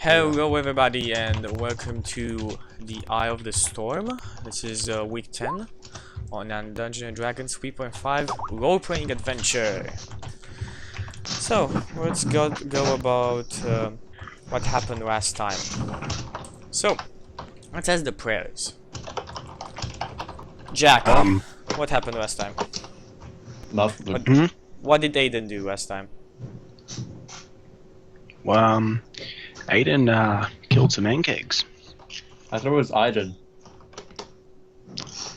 Hello everybody and welcome to the Eye of the Storm. This is week 10 on Dungeons & Dragons 3.5 role-playing adventure. So, let's go about what happened last time. So, let's ask the prayers. Jack, what happened last time? Nothing. What did Aiden do last time? Well, Aiden killed some ankegs. I thought it was Aiden.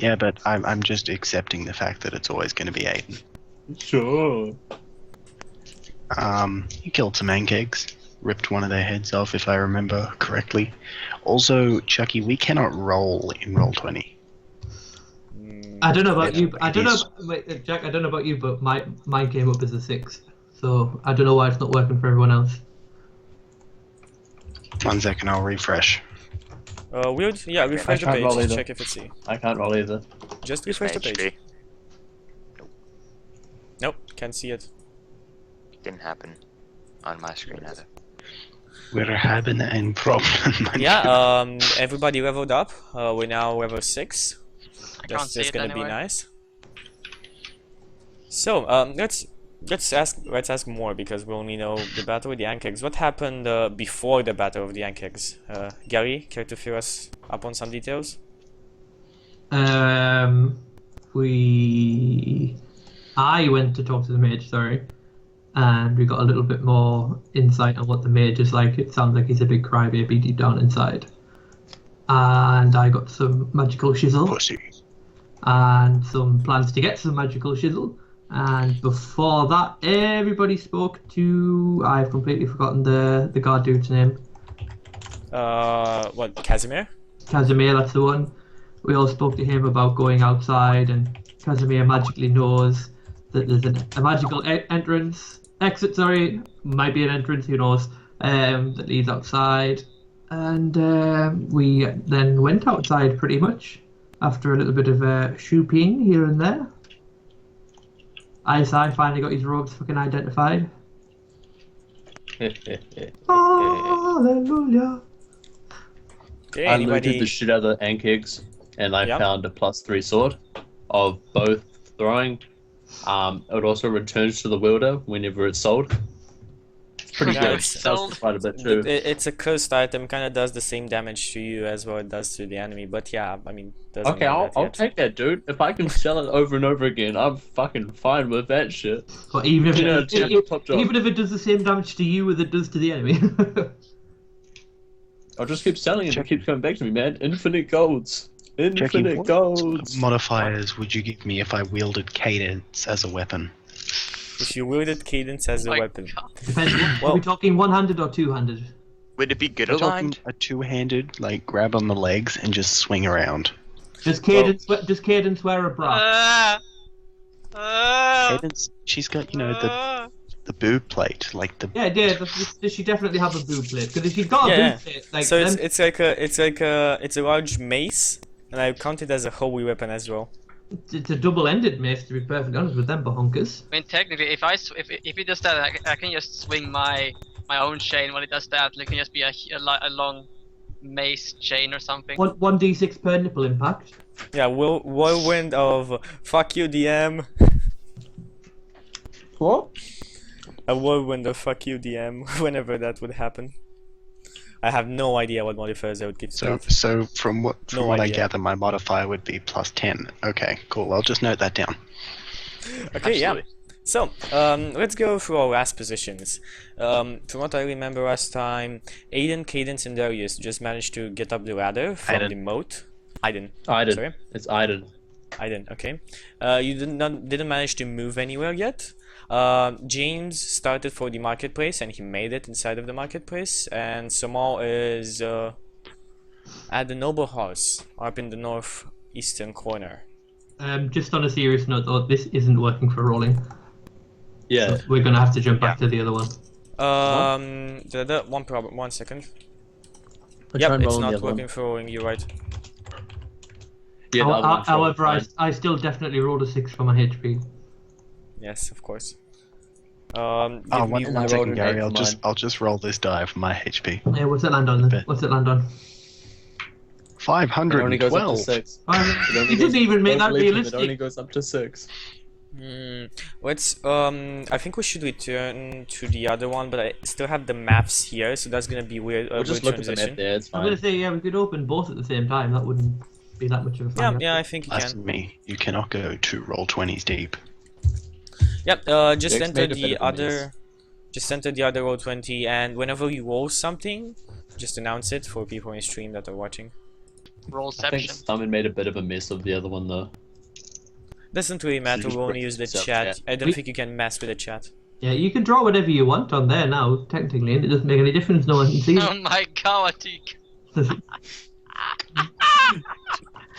Yeah, but I'm just accepting the fact that it's always going to be Aiden. Sure. He killed some ankegs, ripped one of their heads off, if I remember correctly. Also, Chucky, we cannot roll in Roll20. I don't know about you. I don't know, wait, Jack. I don't know about you, but mine came up as a 6, so I don't know why it's not working for everyone else. 1 second, I'll refresh. Weird? Yeah, refresh the page, check if it's C. I can't roll either. Just refresh the page. Nope, can't see it. Didn't happen on my screen either. We're having a problem. Yeah, everybody leveled up. We're now level 6. That's just gonna be nice. So, let's ask more because we only know the battle with the ankegs. What happened before the battle of the ankegs? Gary, care to fill us up on some details? I went to talk to the mage, and we got a little bit more insight on what the mage is like. It sounds like he's a big crybaby deep down inside. And I got some magical shizzle. Pussy. And some plans to get some magical shizzle. And before that, everybody spoke to... I've completely forgotten the guard dude's name. What, Casimir? Casimir, that's the one. We all spoke to him about going outside, and Casimir magically knows that there's a magical exit, might be an entrance, who knows, that leads outside. And we then went outside pretty much, after a little bit of shooping here and there. ISI finally got his robes fucking identified. Hallelujah. Okay, I looted the shit out of the ankegs, and I found a +3 sword of both throwing. It also returns to the wielder whenever it's sold. It's pretty good. Sells quite a bit too. It's a cursed item, kind of does the same damage to you as well it does to the enemy, but yeah, I mean, doesn't Okay, I'll take that, dude. If I can sell it over and over again, I'm fucking fine with that shit. But even if even if it does the same damage to you as it does to the enemy. I'll just keep selling it. It keeps coming back to me, man. Infinite golds. Infinite golds. Modifiers would you give me if I wielded Cadence as a weapon? If you wielded Cadence as a weapon. Depends. Are we talking one-handed or two-handed? Would it be good I'm aligned? talking a two-handed, like grab on the legs and just swing around. Does Cadence wear a bra? Cadence, she's got, you know, the boob plate, like the. Yeah, does she definitely have a boob plate? Because if she's got a boob plate, like so it's a large mace, and I count it as a holy weapon as well. It's a double-ended mace, to be perfectly honest with them, bohonkers. I mean, technically, if it does that, I can just swing my own chain when it does that. It can just be a long mace chain or something. 1d6 per nipple impact. Yeah, whirlwind of fuck you DM. What? A whirlwind of fuck you DM. Whenever that would happen. I have no idea what modifiers I would give to that. So from what I gather, my modifier would be +10. Okay, cool. I'll just note that down. Okay, yeah. So, let's go through our last positions. From what I remember last time, Aiden, Cadence, and Darius just managed to get up the ladder from the moat. Aiden. Sorry? It's Aiden. Aiden, okay. You didn't manage to move anywhere yet. James started for the marketplace and he made it inside of the marketplace, and Samal is at the noble house up in the northeastern corner. Just on a serious note though, this isn't working for rolling. Yeah. So we're gonna have to jump back to the other one. The one problem, 1 second. Yep, it's not working for rolling, you're right. Yeah, however, I still definitely rolled a 6 for my HP. Yes, of course. Give Oh, me one I rolled second, an Gary. eight I'll for just mine. I'll just roll this die for my HP. Yeah, what's it land on then? Bet. What's it land on? It only goes up to 512. 6. You didn't even make that Don't believe him, realistic. It only goes up to 6. Let's I think we should return to the other one, but I still have the maps here, so that's gonna be weird. We'll just weird look at the map transition. there, it's I'm gonna fine. say, yeah, we could open both at the same time. That wouldn't be that much of a Yeah, fun. yeah, I think you Listen can. to me. You cannot go 2 Roll20s deep. Yep. Just Jake's enter made a bit the of a other. Just enter the other Roll20, and whenever you roll something, just announce it for people in stream that are watching. I think Rollception. Simon made a bit of a mess of the other one though. Doesn't really matter. just We only break use the yourself, chat. yeah. I don't think you can mess with the chat. Yeah, you can draw whatever you want on there now, technically, and it doesn't make any difference. No one can see Oh my god, Atik. it.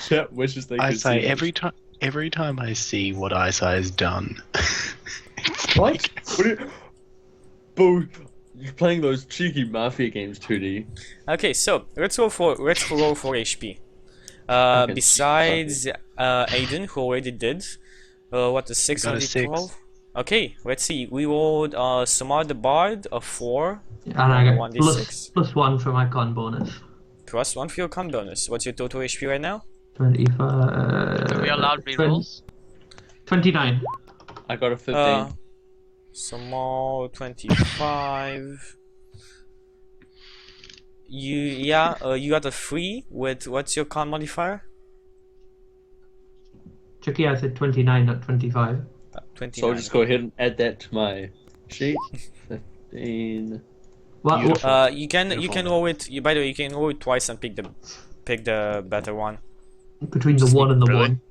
Chat wishes they I could say see every time I see what Isai has done. What? What are you... Boo! You're playing those cheeky Mafia games, 2D. Okay, so let's roll for HP. Okay, Besides Aiden, who already did, what, a 6 Got a on the 6. 12? Okay, let's see. We rolled Samar the Bard, a 4, And I get 1d6. plus 1 for my con bonus. plus 1 for your con bonus. What's your total HP right now? 25. Are we allowed rerolls? 29. I got a 15. Samar 25. You got a 3 with what's your con modifier? Chucky, I said 29, not 25. 29. So I'll just go ahead and add that to my sheet. 15. What? Beautiful. You can Beautiful. roll it. By the way, you can roll it twice and pick the better one. Between the 1 and the Really? 1.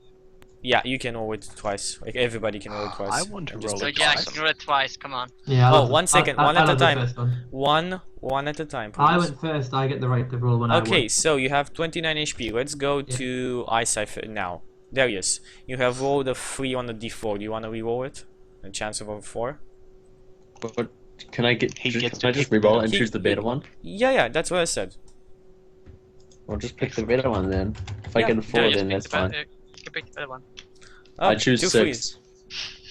Yeah, you can roll it twice. Like everybody can roll it twice. I want to I'm just roll So it yeah, twice. you can roll it twice, come on. Yeah. Oh, 1 second, one at a I'll do the time. first One at a time. I Please. went first, I get the right to roll when I Okay, went. so you have 29 HP. Let's go Yeah. to Eyesight now. There he is. You have rolled a 3 on the D4. Do you want to re-roll it? A chance of a 4? But can I get? He Can gets I to just pick reroll it and He- choose the better one? Yeah, that's what I said. I'll just pick the better one then. If I Yeah. get a 4, Yeah, just then pick that's the better- fine. you can pick the better one. Oh, I choose 2 6.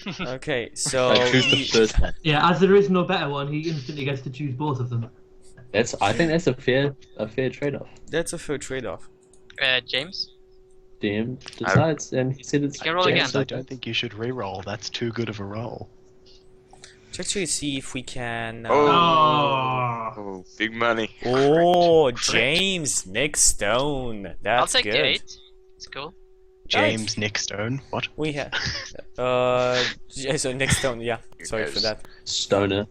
threes. Okay, so I choose the first one. Yeah, as there is no better one, he instantly gets to choose both of them. I think that's a fair trade-off. that's a fair trade-off. James? DM decides, and he said it's. You can roll James, again. I don't think you should re-roll. That's too good of a roll. Let's actually see if we can. Oh, big money. Oh, James Nick Stone. That's I'll take good. the 8. It's cool. James Nick Stone. What? We have. Yeah, so Nick Stone. Yeah, sorry for that. Stoner.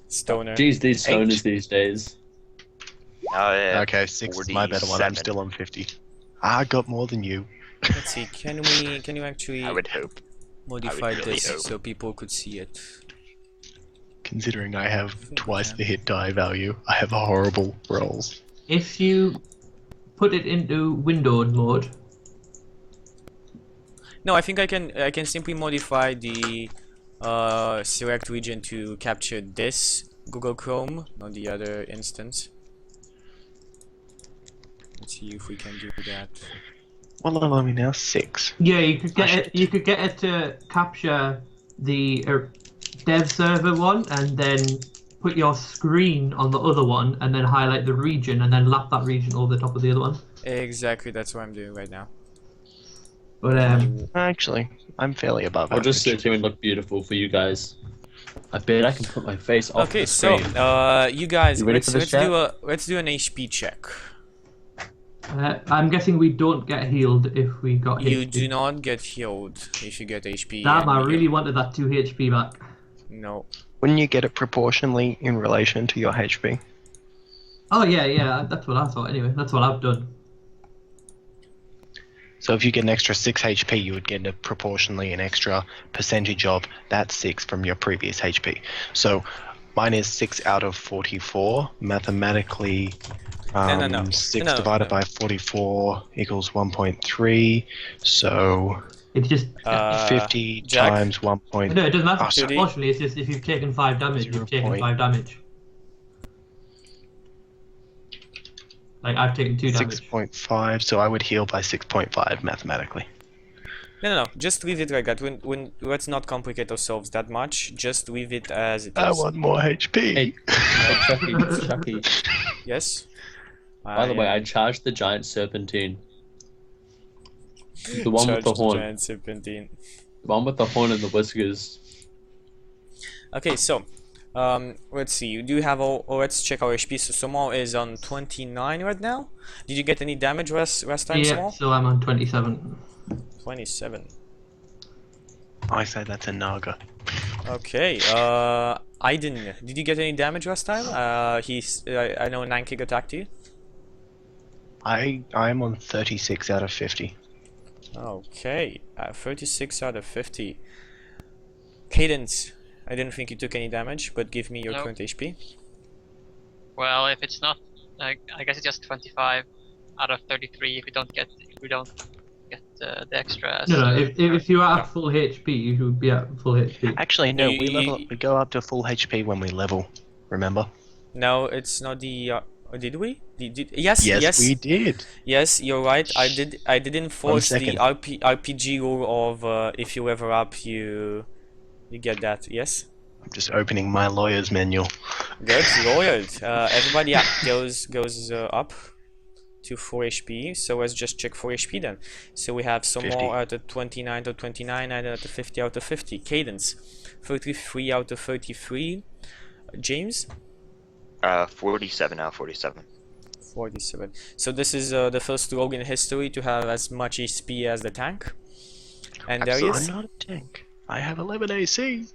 Stoner. Jeez, these stoners these days. Oh yeah. Okay, 6 is my better one. I'm 47. still on 50. I got more than you. Let's see. Can you actually I would hope. modify really this hope. so people could see it? Considering I have twice the hit die value, I have horrible rolls. If you put it into windowed mode, No, I think I can simply modify the select region to capture this Google Chrome, not the other instance. Let's see if we can do that. What level are we now? 6. yeah, you could get I it. You could get it to capture the dev server one, and then put your screen on the other one, and then highlight the region, and then lap that region over the top of the other one. Exactly, that's what I'm doing right now. But Actually, I'm fairly above I'll just average. sit here and look beautiful for you guys. I bet I can put my face off Okay, the so screen. you guys, You ready let's for this, chat? let's do an HP check. I'm guessing we don't get healed if we got hit. You do not get healed if you get HP. Damn, and I you really get- wanted that 2 HP back. No. Wouldn't you get it proportionally in relation to your HP? Oh yeah, that's what I thought. Anyway, that's what I've done. So if you get an extra 6 HP, you would get proportionally an extra percentage of that 6 from your previous HP. So mine is 6 out of 44. Mathematically, No. 6 No, divided no. by 44 equals 1.3. So It's just 50 Jack? times 1. no, it doesn't matter Oh, sorry. proportionally. It's just if you've taken 5 damage, you've taken 0. 5 damage. Like I've taken 2 damage. 6.5, so I would heal by 6.5 mathematically. No. Just leave it like that. Let's not complicate ourselves that much. Just leave it as it is. I want more HP. Hey, Chucky. Yes. By the way, I charged the giant serpentine. The one with the horn. Giant serpentine. The one with the horn and the whiskers. Okay, so let's see. You do have all. Let's check our HP. So Somal is on 29 right now. Did you get any damage last time, Yeah, Somal? so I'm on 27. 27. I say that's a Naga. Okay. Aiden, did you get any damage last time? I know 9K attacked you. I'm on 36 out of 50. Okay, 36 out of 50. Cadence, I didn't think you took any damage, but give me your Nope. current HP. Well, if it's not, I guess it's just 25 out of 33. If we don't get the extra. No, if you are at full HP, you should be at full HP. Actually, no, You- we go up to full HP when we level. Remember? No, it's not the. Did we? Yes, we did. Yes, you're right. I did enforce the second. RPG rule of if you level up, you get that. Yes. I'm just opening my lawyer's manual. Good, lawyered. Everybody, yeah, goes up to 4 HP. So let's just check 4 HP then. So we have some 50. more out of 29 out of 29 and out of 50 out of 50. Cadence, 33 out of 33. James, 47 out of 47. 47. So this is the first rogue in history to have as much HP as the tank. And there he I'm is. not a tank. I have 11 AC.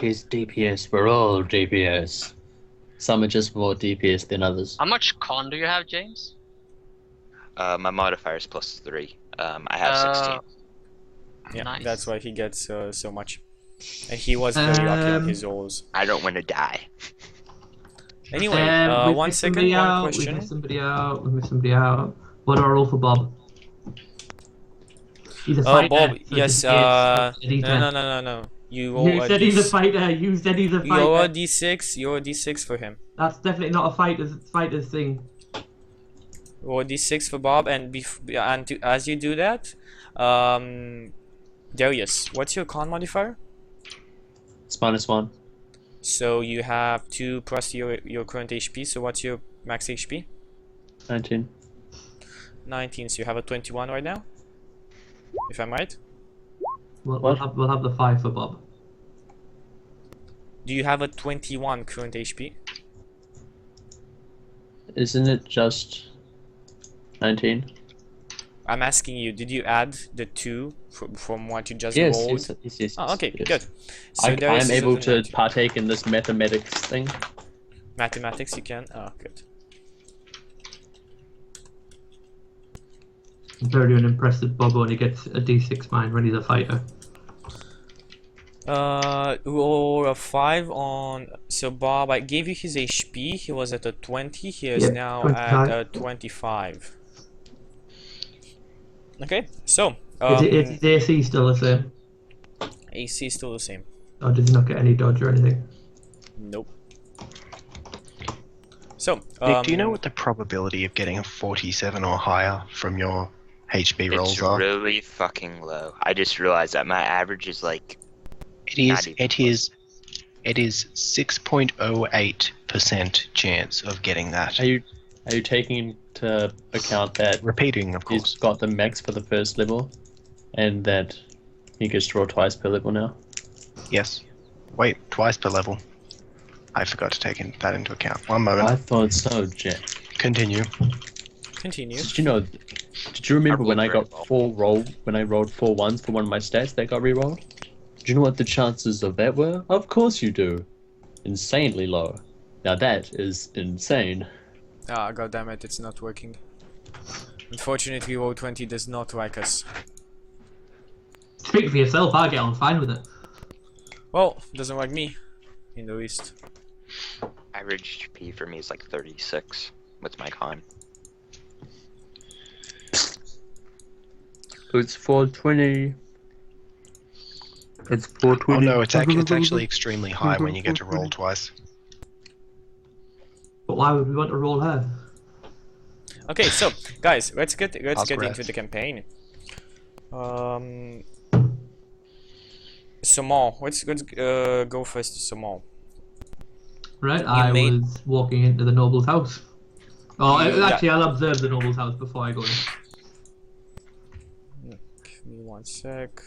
He's DPS. We're all DPS. Some are just more DPS than others. How much con do you have, James? My modifier is +3. I have 16. Yeah, Nice. that's why he gets so much. And he was very lucky on his rolls. I don't want to die. Anyway, we've one missed second, somebody one out, question. We've missed somebody out. What are all for Bob? He's a fighter. Bob, so yes, it's a D10. no. You roll You a said he's a D6. fighter. You said he's a fighter. You're a D6. You're a D6 for him. That's definitely not a fighter's thing. Roll a D6 for Bob, and as you do that, Darius, what's your con modifier? It's -1. So you have 2 plus your current HP. So what's your max HP? 19. 19. So you have a 21 right now, if I'm right. We'll What? have the 5 for Bob. Do you have a 21 current HP? Isn't it just 19? I'm asking you, did you add the 2 from what you just Yes, rolled? yes. Oh, okay, yes. good. So I Darius am is able at to 19. partake in this mathematics thing. Mathematics, you can. Oh, good. I'm very unimpressed that Bob only gets a D6 mine when he's a fighter. Roll a 5 on. So Bob, I gave you his HP. He was at a 20. He is Yeah, now 25. at a 25. Okay, so Is his AC still the same? AC is still the same. Or does he not get any dodge or anything? Nope. So, Nick, do you know what the probability of getting a 47 or higher from your HP rolls It's are? really fucking low. I just realized that my average is like not even It is 6.08% chance of getting that. Are you taking into account that Repeating, of he's course. got the max for the first level, and that he gets to roll twice per level now? Yes. Wait, twice per level. I forgot to take that into account. One moment. I thought so, Jack. Continue. continue. Did you know? Did you remember when I got when I rolled 4 ones for one of my stats that got rerolled? Do you know what the chances of that were? Of course you do. Insanely low. Now that is insane. Ah, goddammit, it's not working. Unfortunately, Roll20 does not like us. Speak for yourself, I get on fine with it. Well, doesn't like me, in the least. average HP for me is like 36 with my con. It's 420. It's 420. Oh no, it's actually extremely high when you get to roll twice. But why would we want to roll her? Okay, so guys, let's get Last into breath. the campaign. Samal, let's go first to Samal. Right, I made- was walking into the noble's house. Oh, Yeah. actually, I'll observe the noble's house before I go in. Give me one sec.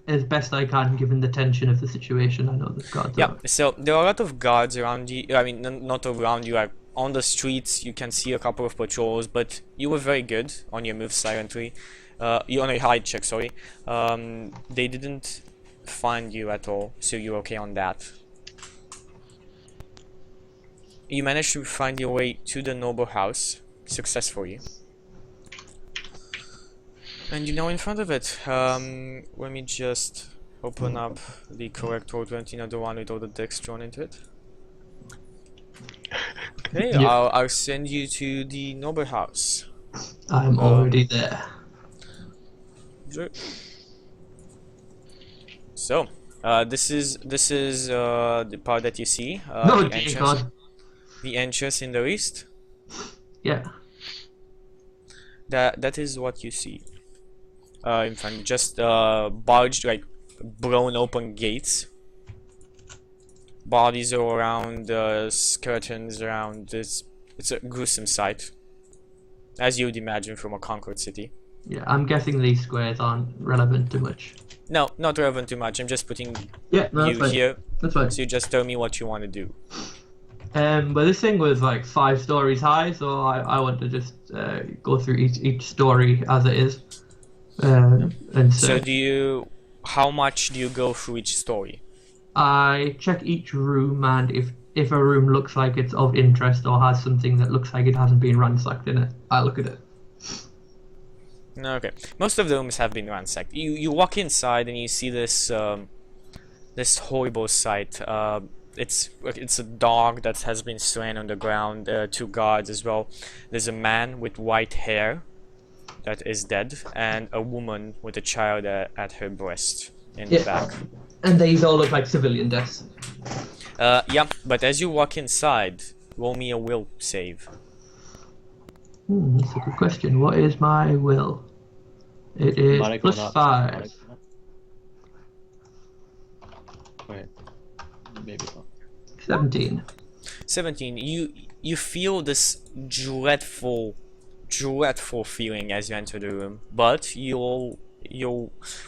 As best I can, given the tension of the situation. I know the guards Yeah, are. so there are a lot of guards around you. I mean, not around you, like on the streets. You can see a couple of patrols, but you were very good on your move silently. You on a hide check, sorry. They didn't find you at all, so you're okay on that. You managed to find your way to the noble house successfully. And you're now in front of it. Let me just open up the correct Roll20, not the one with all the decks drawn into it. Okay, Yeah. I'll send you to the noble house. I'm already there. Sure. So, this is the part that you see. No, the dear entrance, God. the entrance in the east. Yeah. That is what you see. In front, just bulged, like blown open gates. Bodies all around, skeletons around. It's a gruesome sight, as you would imagine from a conquered city. Yeah, I'm guessing these squares aren't relevant to much. No, not relevant too much. I'm just putting Yeah, no, that's you fine. here, That's fine. so you just tell me what you want to do. But this thing was like 5 stories high, so I want to just go through each story as it is. And So how much do you go through each story? I check each room, and if a room looks like it's of interest or has something that looks like it hasn't been ransacked in it, I look at it. Okay, most of the rooms have been ransacked. You walk inside and you see this this horrible sight. It's a dog that has been slain on the ground. 2 guards as well. There's a man with white hair that is dead, and a woman with a child at her breast in the back. And these all look like civilian deaths. Yeah, but as you walk inside, roll me a will save. That's a good question. What is my will? It is Might have gone plus up. 5. Wait, maybe not. 17. 17. You feel this dreadful feeling as you enter the room, but your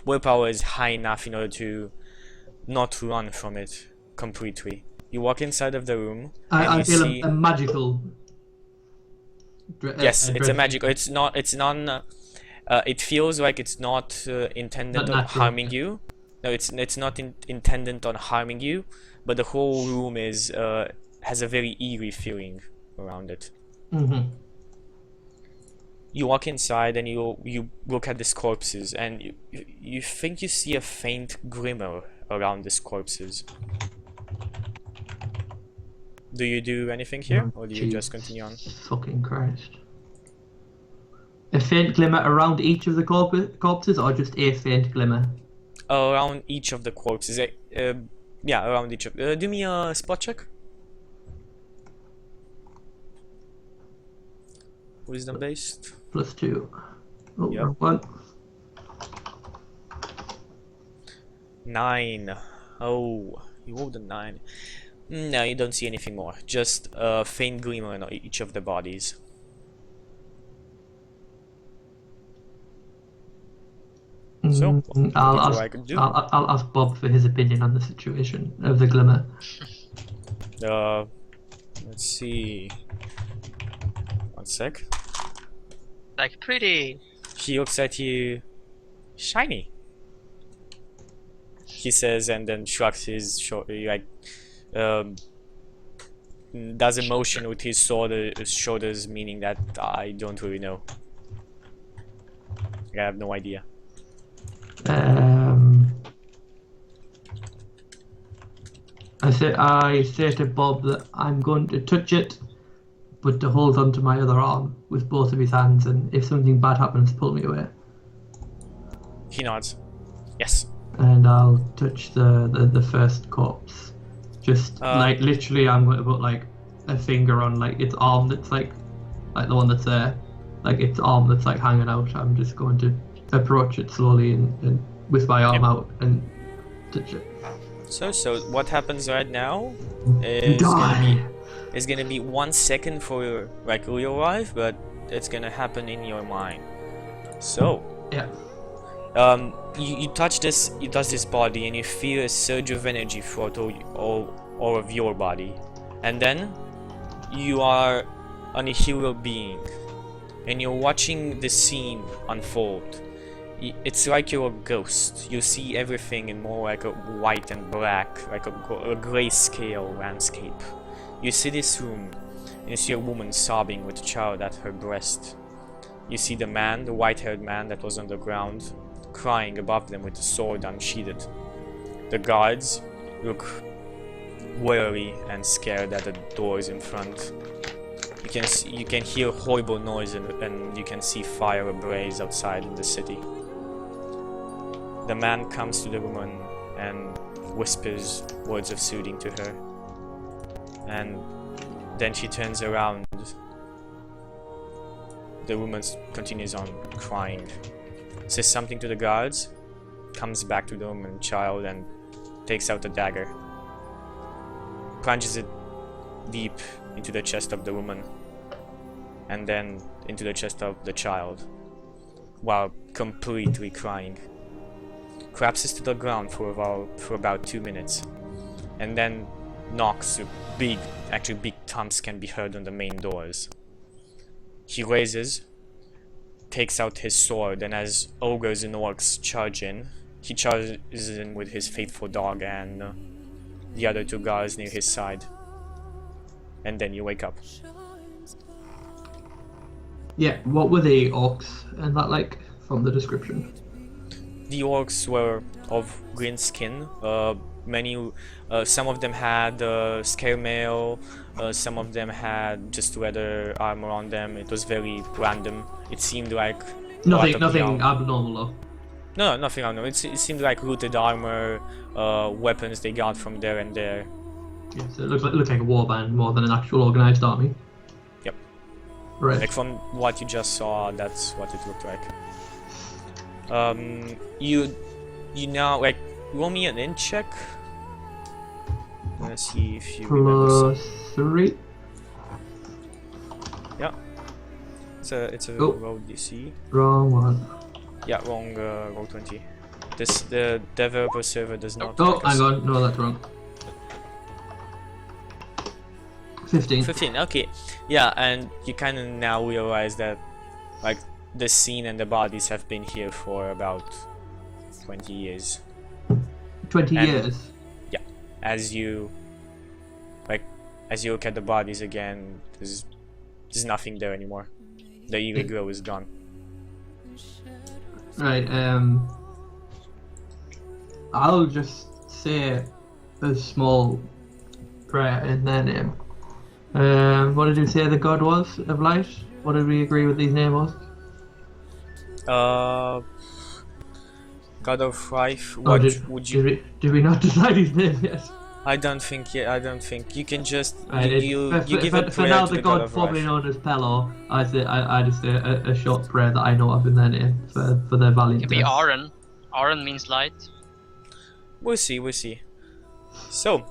willpower is high enough in order to not run from it completely. You walk inside of the room and I you feel see. a magical. Yes, it's a dread. magical. It's not. It's non. It feels like it's not intended Not on natural. harming you. No, it's not intended on harming you, but the whole room is has a very eerie feeling around it. Mm-hmm. You walk inside and you look at these corpses, and you think you see a faint glimmer around these corpses. Do you do anything here, or do you just continue on? Fucking Christ. A faint glimmer around each of the corpses, or just a faint glimmer? Around each of the corpses. Yeah, around each of. Do me a spot check. Wisdom based. Plus 2. Oh, Yep. wrong one. 9. Oh, you rolled a 9. No, you don't see anything more. Just a faint glimmer on each of the bodies. So, what would you like to do? I'll ask Bob for his opinion on the situation of the glimmer. Let's see. One sec. Like pretty. He looks at you. Shiny. He says, and then shrugs his like does a motion with his shoulders, meaning that I don't really know. I have no idea. I say to Bob that I'm going to touch it, but to hold onto my other arm with both of his hands, and if something bad happens, pull me away. He nods. Yes. And I'll touch the first corpse. Just like literally, I'm going to put like a finger on like its arm that's like the one that's there, like its arm that's like hanging out. I'm just going to approach it slowly and with my arm out and touch it. So what happens right now You is die. gonna be 1 second for like real life, but it's gonna happen in your mind. So Yeah. you touch this body and you feel a surge of energy throughout all of your body, and then you are an ethereal being and you're watching the scene unfold. It's like you're a ghost. You see everything in more like a white and black, like a grayscale landscape. You see this room and you see a woman sobbing with a child at her breast. You see the man, the white-haired man that was on the ground, crying above them with a sword unsheathed. The guards look wary and scared at the doors in front. You can hear horrible noise and you can see fire ablaze outside in the city. The man comes to the woman and whispers words of soothing to her, and then she turns around. The woman continues on crying, says something to the guards, comes back to the woman and child and takes out a dagger, plunges it deep into the chest of the woman and then into the chest of the child while completely crying. Collapses to the ground for about 2 minutes and then knocks. Big thumps can be heard on the main doors. He raises, takes out his sword, and as ogres and orcs charge in, he charges in with his faithful dog and the other 2 guards near his side. And then you wake up. Yeah, what were the orcs and that like from the description? The orcs were of green skin. Some of them had scale mail, some of them had just leather armor on them. It was very random. It seemed like Nothing abnormal though. No, nothing abnormal. It seemed like looted armor, weapons they got from there and there. Yeah, so it looked like a warband more than an actual organized army. Yep. Right. Like from what you just saw, that's what it looked like. You now like roll me an int check. Let's see if you remember. +3. Yeah. It's a Oh. roll DC. Wrong one. Yeah, wrong. Roll 20. The developer server does not. Oh, like us. hang on. No, that's wrong. 15. 15. Okay. Yeah, and you kind of now realize that, like, the scene and the bodies have been here for about 20 years. 20 And- years. As you look at the bodies again, there's nothing there anymore. The eerie glow is gone. Right, I'll just say a small prayer in their name. What did you say the god was of light? What did we agree with these names was? God of Life. Oh, What did we not decide his name yet? I don't think you can just Right, you give a for prayer now, to the the God god of formerly Life. known as Pelor, I just say a short prayer that I know of in their name for their valiant. Could be death. Aaron. Aaron means light. We'll see. So,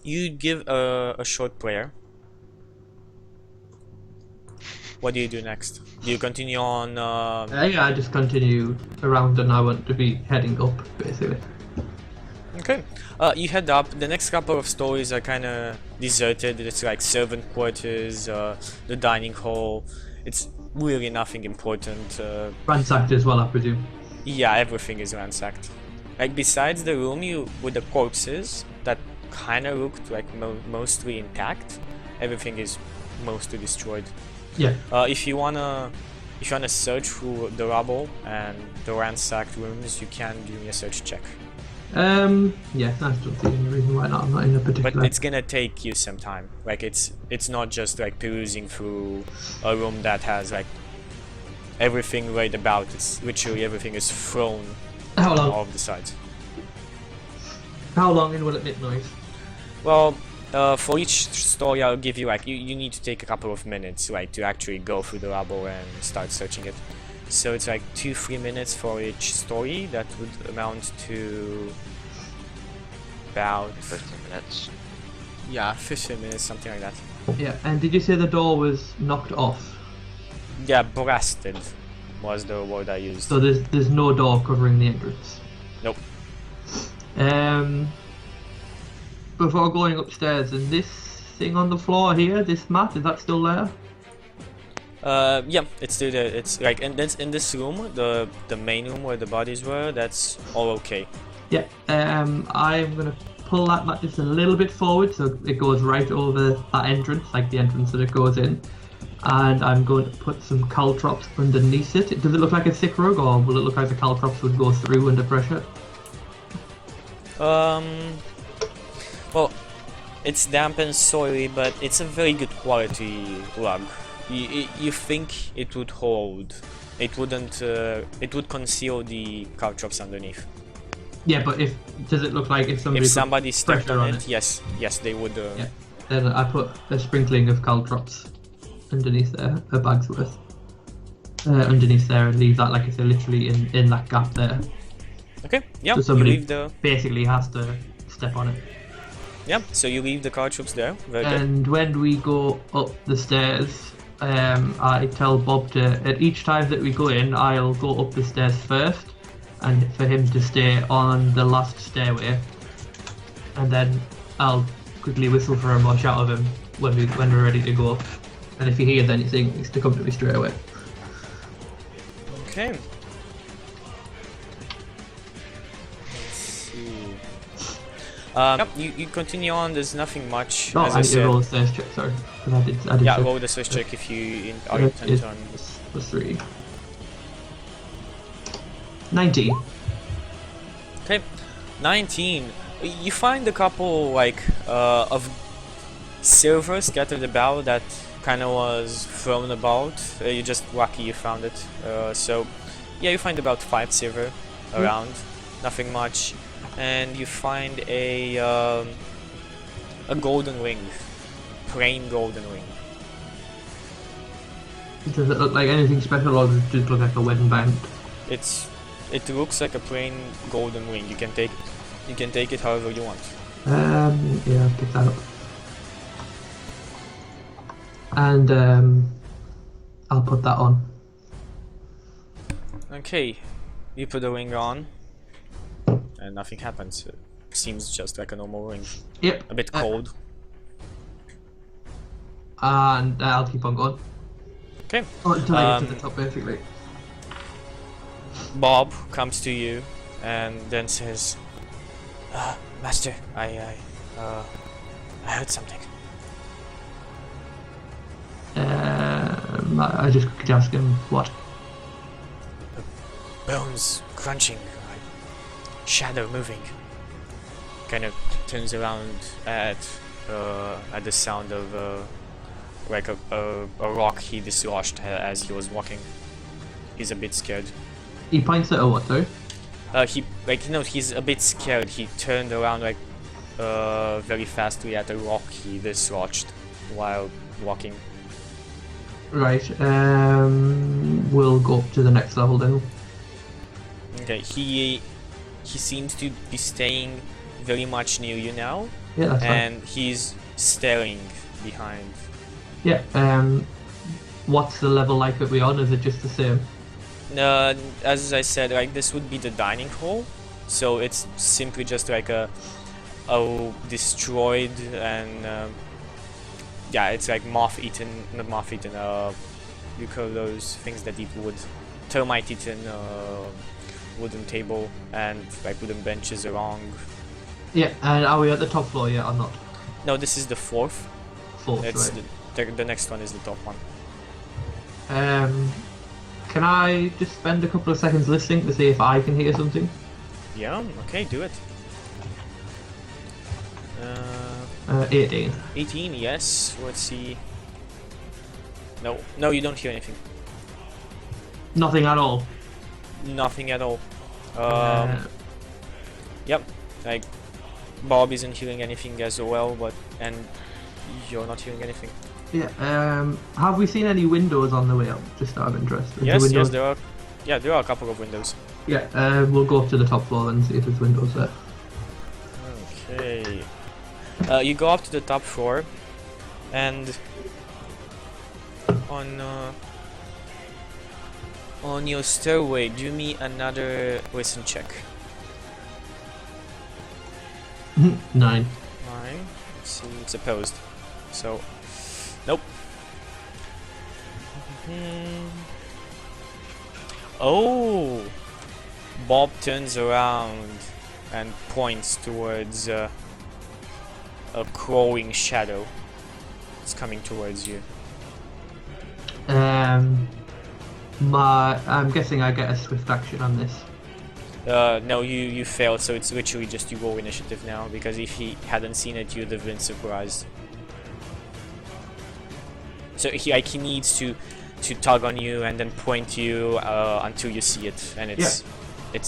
you give a short prayer. What do you do next? Do you continue on? Yeah, I just continue around and I want to be heading up, basically. Okay. You head up. The next couple of stories are kind of deserted. It's like servant quarters, the dining hall. It's really nothing important. Ransacked as well, I presume. Yeah, everything is ransacked. Like besides the room with the corpses that kind of looked like mostly intact, everything is mostly destroyed. Yeah. If you wanna search through the rubble and the ransacked rooms, you can give me a search check. Yeah, I don't see any reason why not. I'm not in a particular. But it's gonna take you some time. Like it's not just like perusing through a room that has like everything right about. It's literally everything is thrown How long? off the sides. How long and will it make noise? Well, for each story I'll give you like you need to take a couple of minutes like to actually go through the rubble and start searching it. So it's like 2-3 minutes for each story. That would amount to about 15 minutes. 15 minutes, something like that. Yeah, and did you say the door was knocked off? Yeah, blasted was the word I used. So there's no door covering the entrance? Nope. Before going upstairs, is this thing on the floor here, this mat, is that still there? Yeah, it's still there. It's like in this room, the main room where the bodies were. That's all okay. Yeah. I'm gonna pull that mat just a little bit forward so it goes right over that entrance, like the entrance that it goes in. And I'm going to put some caltrops underneath it. Does it look like a thick rug, or will it look like the caltrops would go through under pressure? Well, it's damp and soily, but it's a very good quality rug. You think it would hold? It wouldn't. It would conceal the caltrops underneath. Yeah, but does it look like if somebody If put somebody stepped pressure on on it, yes, they would. Yeah. Then I put a sprinkling of caltrops underneath there, a bag's worth, underneath there, and leave that, like I say, literally in that gap there. Okay. Yeah. So somebody you leave the. basically has to step on it. Yeah. So you leave the caltrops there. Very good. And when we go up the stairs, I tell Bob at each time that we go in, I'll go up the stairs first, and for him to stay on the last stairway, and then I'll quickly whistle for him or shout at him when we're ready to go. And if he hears anything, he's to come to me straight away. Okay. Let's see. Yep, you continue on. There's nothing much. Oh, as I I need to said. roll a stairs check, sorry. 'Cause I did Yeah, check. roll the switch check if you are It intent is on. +3. 19. Okay, 19. You find a couple of silver scattered about that kind of was thrown about. You're just lucky you found it. So yeah, you find about 5 silver around, nothing much, and you find a golden ring, plain golden ring. Does it look like anything special, or does it just look like a wedding band? It looks like a plain golden ring. You can take it however you want. Yeah, I'll pick that up. And I'll put that on. Okay, you put the ring on, and nothing happens. It seems just like a normal ring. Yep. A bit cold. And I'll keep on going. Okay. Oh, until I get to the top, basically. Bob comes to you and then says, Master, I heard something. I just quickly ask him what. Bones crunching, shadow moving. Kind of turns around at the sound of like a rock he dislodged as he was walking. He's a bit scared. He points at a what, though? He's a bit scared. He turned around very fastly at a rock he dislodged while walking. Right, we'll go up to the next level then. Okay, he seems to be staying very much near you now, Yeah, that's fine. and he's staring behind. Yeah, what's the level like that we're on? Is it just the same? As I said, this would be the dining hall, so it's simply just like a destroyed and yeah, it's like moth-eaten, not moth-eaten. You call those things that eat wood, termite-eaten wooden table and like wooden benches along. Yeah, and are we at the top floor yet or not? No, this is the fourth. Fourth, It's right. the next one is the top one. Can I just spend a couple of seconds listening to see if I can hear something? Yeah, okay, do it. 18. 18, yes. Let's see. No, you don't hear anything. Nothing at all. Nothing at all. Uh, Yep, like Bob isn't hearing anything as well, and you're not hearing anything. Yeah, have we seen any windows on the way up? Just out of interest. Is the Yes, windows- there are Yeah, there are a couple of windows. Yeah, we'll go up to the top floor and see if there's windows there. Okay. You go up to the top floor, and on your stairway, do me another listen check. 9. 9. Let's see, it's opposed. So, nope. Oh! Bob turns around and points towards a crawling shadow. It's coming towards you. I'm guessing I get a swift action on this. No, you failed, so it's literally just you roll initiative now, because if he hadn't seen it, you'd have been surprised. So he needs to tug on you and then point you until you see it, and it's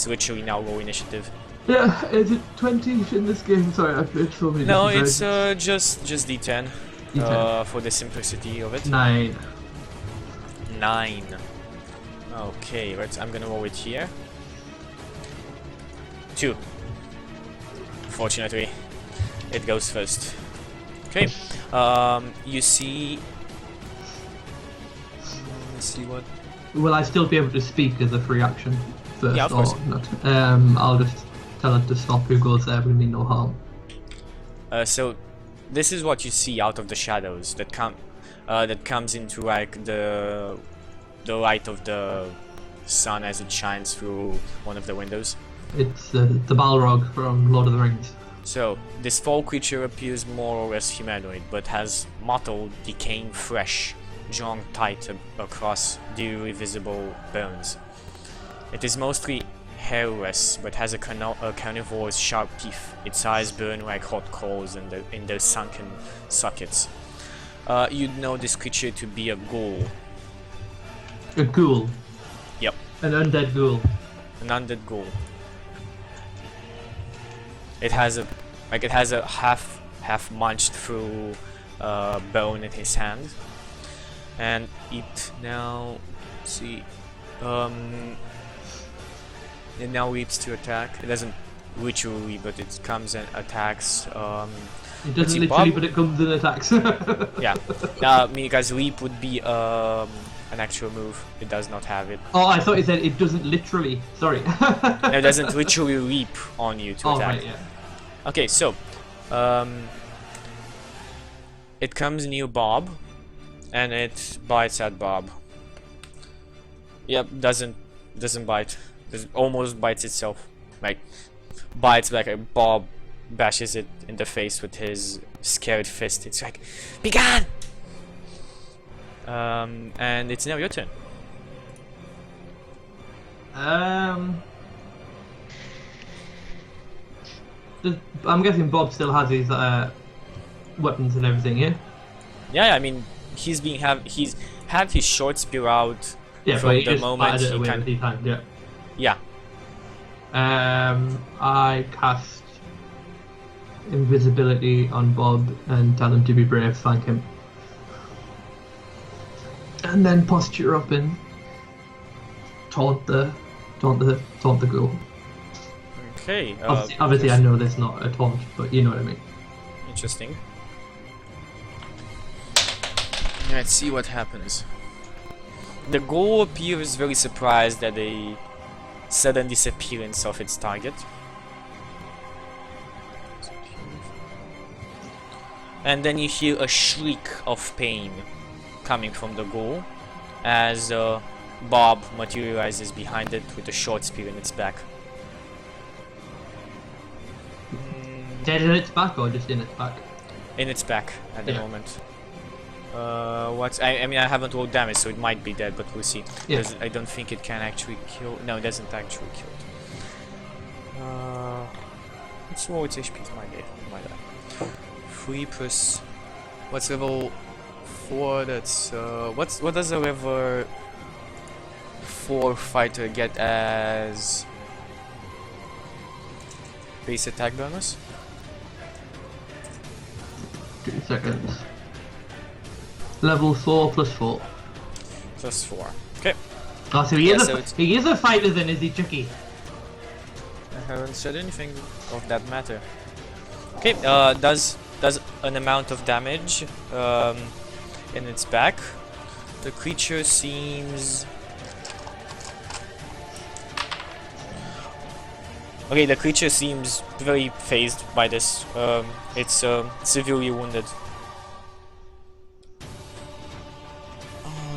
literally now roll initiative. Yeah, is it 20 in this game? Sorry, I've played so many. No, different it's versions. just D10, D10. for the simplicity of it. 9. 9. Okay, I'm gonna roll it here. 2. Fortunately, it goes first. Okay, you see. Let's see what. Will I still be able to speak as a free action first, Yeah, of course. or not? I'll just tell it to stop. Who goes there will mean no harm. So, this is what you see out of the shadows that comes into like the light of the sun as it shines through one of the windows. It's the Balrog from Lord of the Rings. So, this foul creature appears more or less humanoid, but has mottled, decaying flesh drawn tight across the visible bones. It is mostly hairless, but has a carnivore's sharp teeth. Its eyes burn like hot coals in their sunken sockets. You'd know this creature to be a ghoul. A ghoul. Yep, An undead ghoul. an undead ghoul. It has a half munched through bone in his hand, and it now see it now leaps to attack. It doesn't literally, but it comes and attacks. It let's doesn't see, literally, Bob? but it comes and attacks. Yeah, because leap would be an actual move. It does not have it. Oh, I thought you said it doesn't literally. Sorry. No, it doesn't literally leap on you to Oh, attack. right, yeah. Okay, so it comes near Bob, and it bites at Bob. Yep, doesn't bite. Almost bites itself. Like bites like Bob bashes it in the face with his scared fist. It's like, be gone! And it's now your turn. I'm guessing Bob still has his weapons and everything, yeah? Yeah, I mean, he's had his short spear out Yeah, from but he the just moment battered it he away can. with his hand, yeah. Yeah. I cast invisibility on Bob and tell him to be brave, thank him. And then posture up and taunt the ghoul. Okay. Obviously I know that's not a taunt, but you know what I mean. Interesting. Let's see what happens. The ghoul appears very surprised at the sudden disappearance of its target. And then you hear a shriek of pain coming from the ghoul as Bob materializes behind it with a short spear in its back. Dead in its back or just in its back? In its back at the Yeah. moment. I mean, I haven't rolled damage, so it might be dead, but we'll see. Yeah. I don't think it can actually kill. No, it doesn't actually kill it. Let's roll its HP. It might die. 3 plus. What's level 4? That's what does a level 4 fighter get as base attack bonus? 2 seconds. Level 4 plus 4. Plus 4. Okay. Oh, so Yeah, so it's- he is a fighter then, is he, Chucky? I haven't said anything of that matter. Okay, does an amount of damage in its back. The creature seems... Okay, the creature seems very phased by this. It's severely wounded.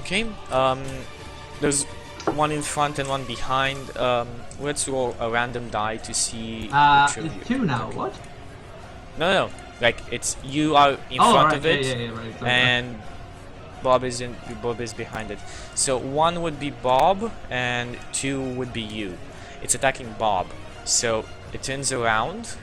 Okay, there's one in front and one behind. Let's roll a random die to see which of It's you. 2 now, what? No, like it's you are in Oh, front right, of it, yeah, right. Sorry. and Bob is behind it. So 1 would be Bob, and 2 would be you. It's attacking Bob, so it turns around.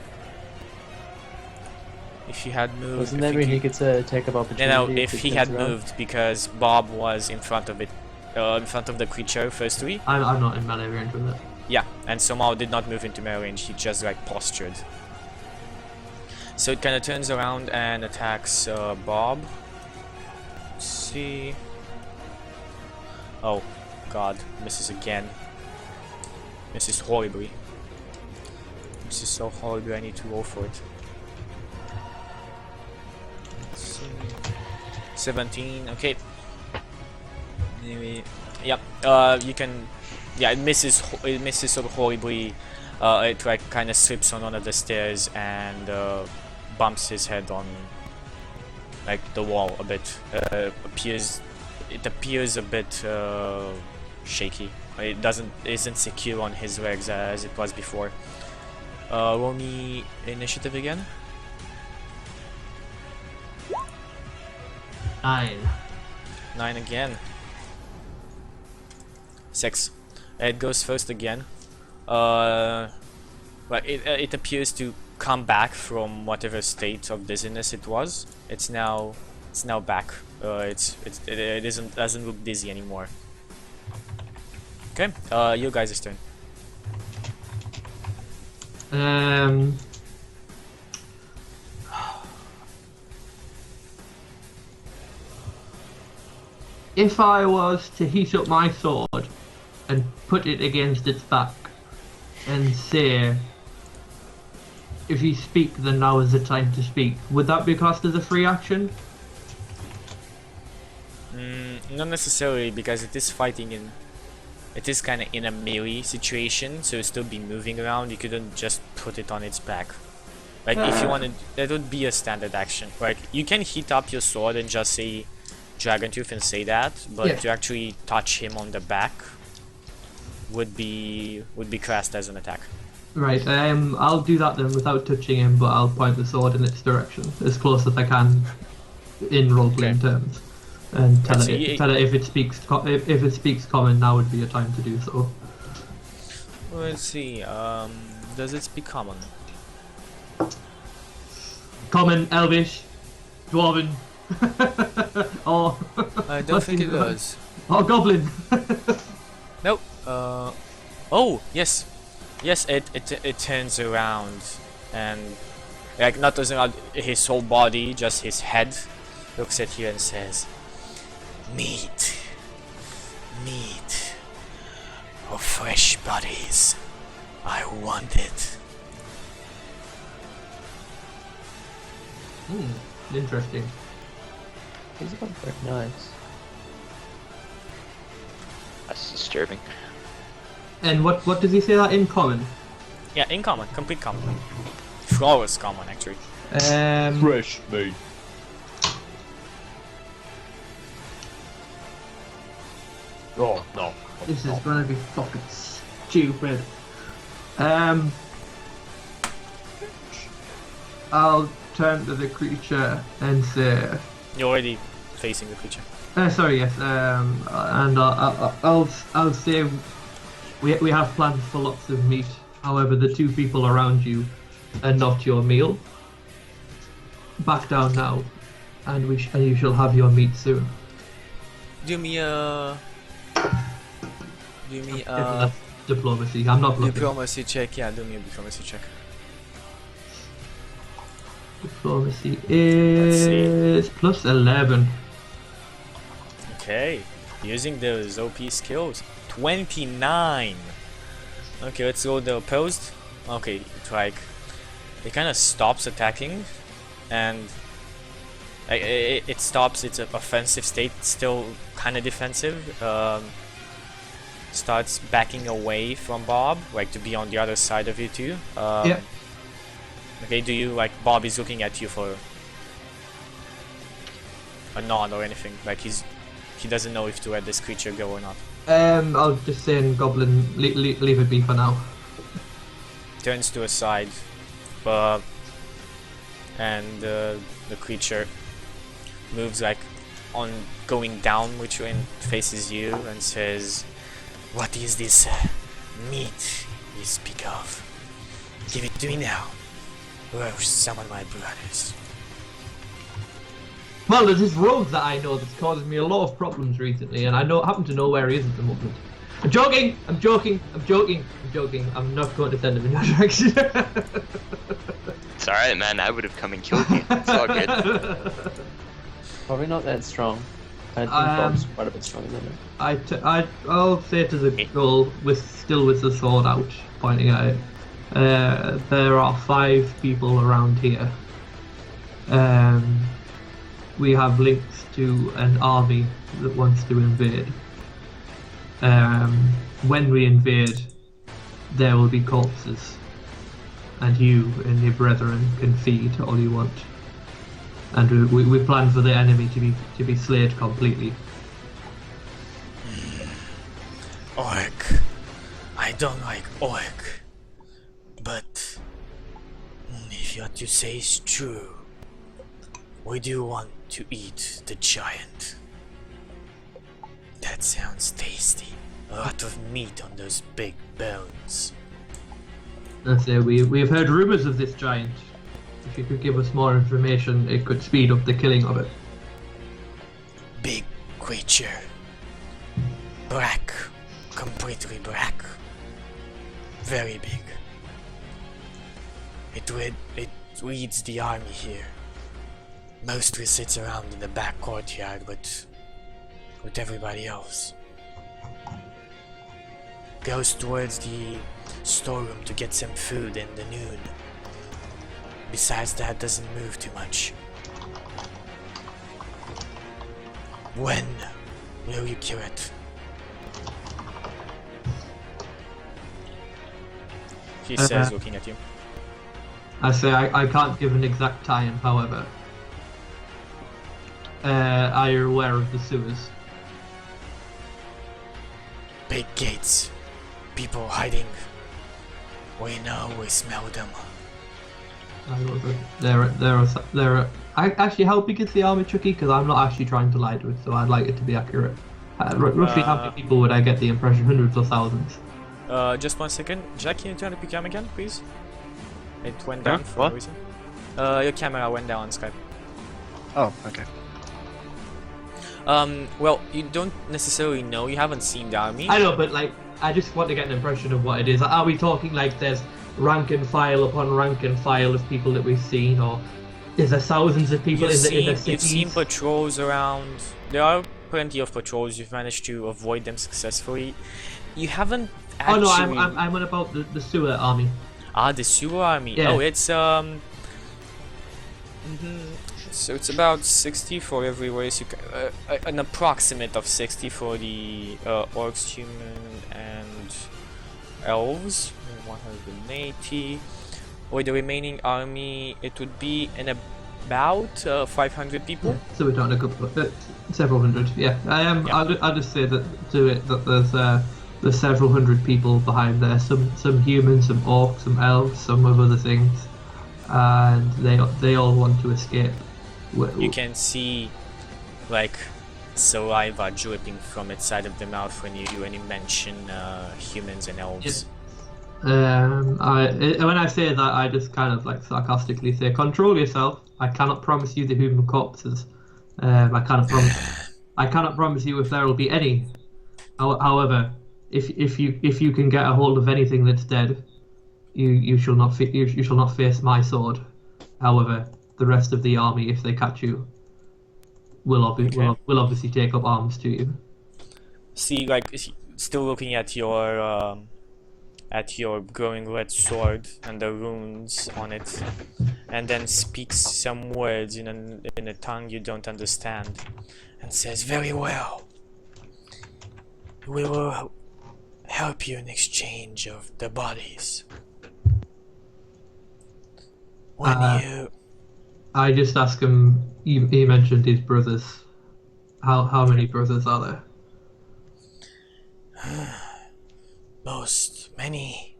If you had moved, Doesn't if that you mean he could- gets a attack of opportunity? no, if it he turns had around? moved, because Bob was in front of it, in front of the creature firstly. I'm not in melee range with it. Yeah, and somehow did not move into melee range, he just like postured. So it kind of turns around and attacks Bob. Let's see. Oh, God, misses again. Misses horribly. Misses so horribly, I need to roll for it. Let's see. 17, okay. Anyway, yep, you can... Yeah, it misses sort of horribly. It like kind of slips on one of the stairs and bumps his head on like the wall a bit. It appears a bit shaky. It isn't secure on his legs as it was before. Roll me initiative again. 9. 9 again. 6. It goes first again. But it appears to come back from whatever state of dizziness it was. It's now back. It doesn't look dizzy anymore. Okay, you guys' turn. If I was to heat up my sword and put it against its back and say, if you speak, then now is the time to speak, would that be classed as a free action? Not necessarily, because it is fighting in... It is kind of in a melee situation, so it'll still be moving around. You couldn't just put it on its back. Like, if you wanted... That would be a standard action. Like, you can heat up your sword and just say Dragon Tooth and say that, but Yeah. to actually touch him on the back would be classed as an attack. Right, I'll do that then without touching him, but I'll point the sword in its direction as close as I can in role-playing Okay. terms, and tell Right, so it if it speaks if it speaks common, now would be a time to do so. Let's see, does it speak common? Common, Elvish, Dwarven, or I don't think it does. or Goblin. Nope. Oh, yes. Yes, it turns around and like not turns around his whole body, just his head looks at you and says, Meat of fresh bodies. I want it. Interesting. He's got very nice. That's disturbing. And what does he say that in common? Yeah, in common, complete common. Flawless common, actually. Fresh meat. Oh no. This is gonna be fucking stupid. I'll turn to the creature and say, You're already facing the creature. sorry, yes. And I'll say we have plans for lots of meat. However, the 2 people around you are not your meal. Back down now, and you shall have your meat soon. Do me a Diplomacy. I'm not looking. diplomacy check. Yeah, do me a diplomacy check. Diplomacy see. is plus 11. Okay, using those OP skills. 29. Okay, let's go the opposed. Okay, it's like it kind of stops attacking, and it stops its offensive state, still kind of defensive. Starts backing away from Bob, like to be on the other side of you too. Yeah. Okay, do you like Bob is looking at you for a nod or anything? Like he doesn't know if to let this creature go or not. I'll just say in Goblin, leave it be for now. Turns to a side, and the creature moves like on going down, which way faces you, and says, "What is this meat you speak of? Give it to me now, or I'll summon my brothers." Well, there's this rogue that I know that's causing me a lot of problems recently, and I happen to know where he is at the moment. I'm joking! I'm joking! I'm joking! I'm joking! I'm not going to send him in your direction. It's alright, man. I would have come and killed you. It's all good. Probably not that strong. I think Bob's quite a bit stronger than him. I'll say to the girl still with the sword out, pointing at it. There are 5 people around here. We have links to an army that wants to invade. When we invade, there will be corpses, and you and your brethren can feed all you want. And we plan for the enemy to be slayed completely. Orc. I don't like orc, but if what you say is true, we do want to eat the giant. That sounds tasty. A lot of meat on those big bones. Let's say we have heard rumors of this giant. If you could give us more information, it could speed up the killing of it. Big creature. Black. Completely black. Very big. It leads the army here. Mostly sits around in the back courtyard, but with everybody else. Goes towards the storeroom to get some food in the noon. Besides that, doesn't move too much. When will you kill it? He says, looking at you. I say I can't give an exact time, however. Are you aware of the sewers? Big gates. People hiding. We know, we smell them. Actually, how big is the army, Chucky? Because I'm not actually trying to lie to it, so I'd like it to be accurate. Roughly how many people would I get the impression? Hundreds or thousands? Just 1 second. Jack, can you turn up your cam again, please? It went down for what? no reason. Your camera went down on Skype. Oh, okay. Well, you don't necessarily know, you haven't seen the army. I know, but like, I just want to get an impression of what it is. Are we talking like there's rank and file upon rank and file of people that we've seen, or is there thousands of people in the cities? You've seen patrols around. There are plenty of patrols. You've managed to avoid them successfully. You haven't actually... Oh no, I'm on about the sewer army. Ah, the sewer army. Yeah. Oh, it's so it's about 60 for every race. You can, an approximate of 60 for the orcs, human, and elves. 180. With the remaining army, it would be in about 500 people. Yeah, so we're talking a couple, several hundred. Yeah, Yeah. I'll just say that to it that there's several hundred people behind there. Some humans, some orcs, some elves, some of other things, and they all want to escape. You can see like saliva dripping from its side of the mouth when you mention humans and elves. When I say that, I just kind of like sarcastically say, "Control yourself. I cannot promise you the human corpses. I cannot promise you if there will be any. However, if you can get a hold of anything that's dead, you shall not face my sword. However, the rest of the army, if they catch you, will obviously take up arms to you." See, like still looking at your glowing red sword and the runes on it, and then speaks some words in a tongue you don't understand, and says, "Very well. We will help you in exchange of the bodies. When I just ask him. He mentioned his brothers. How many brothers are there? many.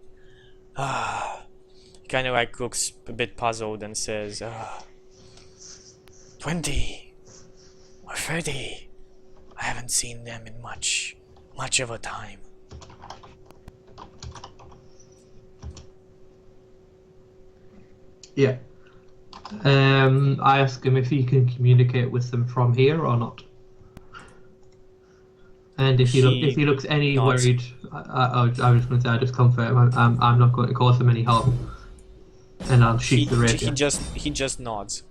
He kind of like looks a bit puzzled and says, 20 or 30. I haven't seen them in much of a time." Yeah. I ask him if he can communicate with them from here or not. And if he looks any nods. worried, I was going to say, I just confirm I'm not going to cause him any harm, and I'll shoot the radio. He just nods.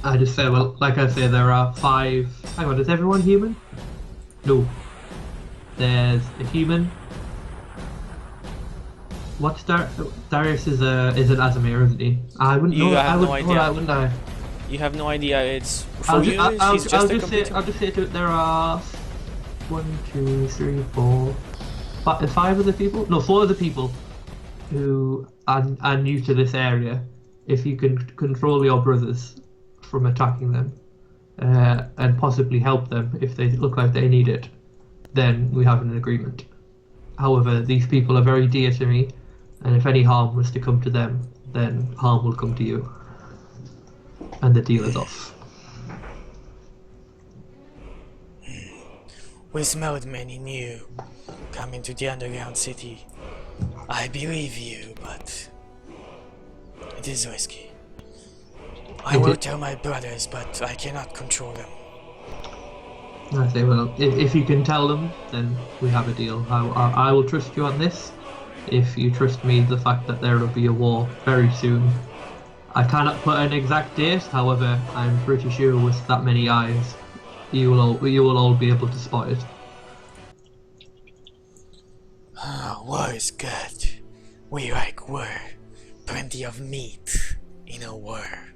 I just say, well, like I say, there are 5. Hang on, is everyone human? No. There's a human. What's Darius is an Azamir, isn't he? I wouldn't know. I would know that, wouldn't I? You have no idea. It's for I'll you. He's just a computer. I'll just say to it, there are 1, 2, 3, 4, 5 other people. No, 4 other people who are new to this area. If you can control your brothers from attacking them, and possibly help them if they look like they need it, then we have an agreement. However, these people are very dear to me, and if any harm was to come to them, then harm will come to you. And the deal is off. We smelled many new coming to the underground city. I believe you, but it is risky. I will tell my brothers, but I cannot control them. I say, well, if you can tell them, then we have a deal. I will trust you on this. If you trust me, the fact that there will be a war very soon. I cannot put an exact date, however, I'm pretty sure with that many eyes, you will all be able to spot it. War is good. We like war. Plenty of meat in a war.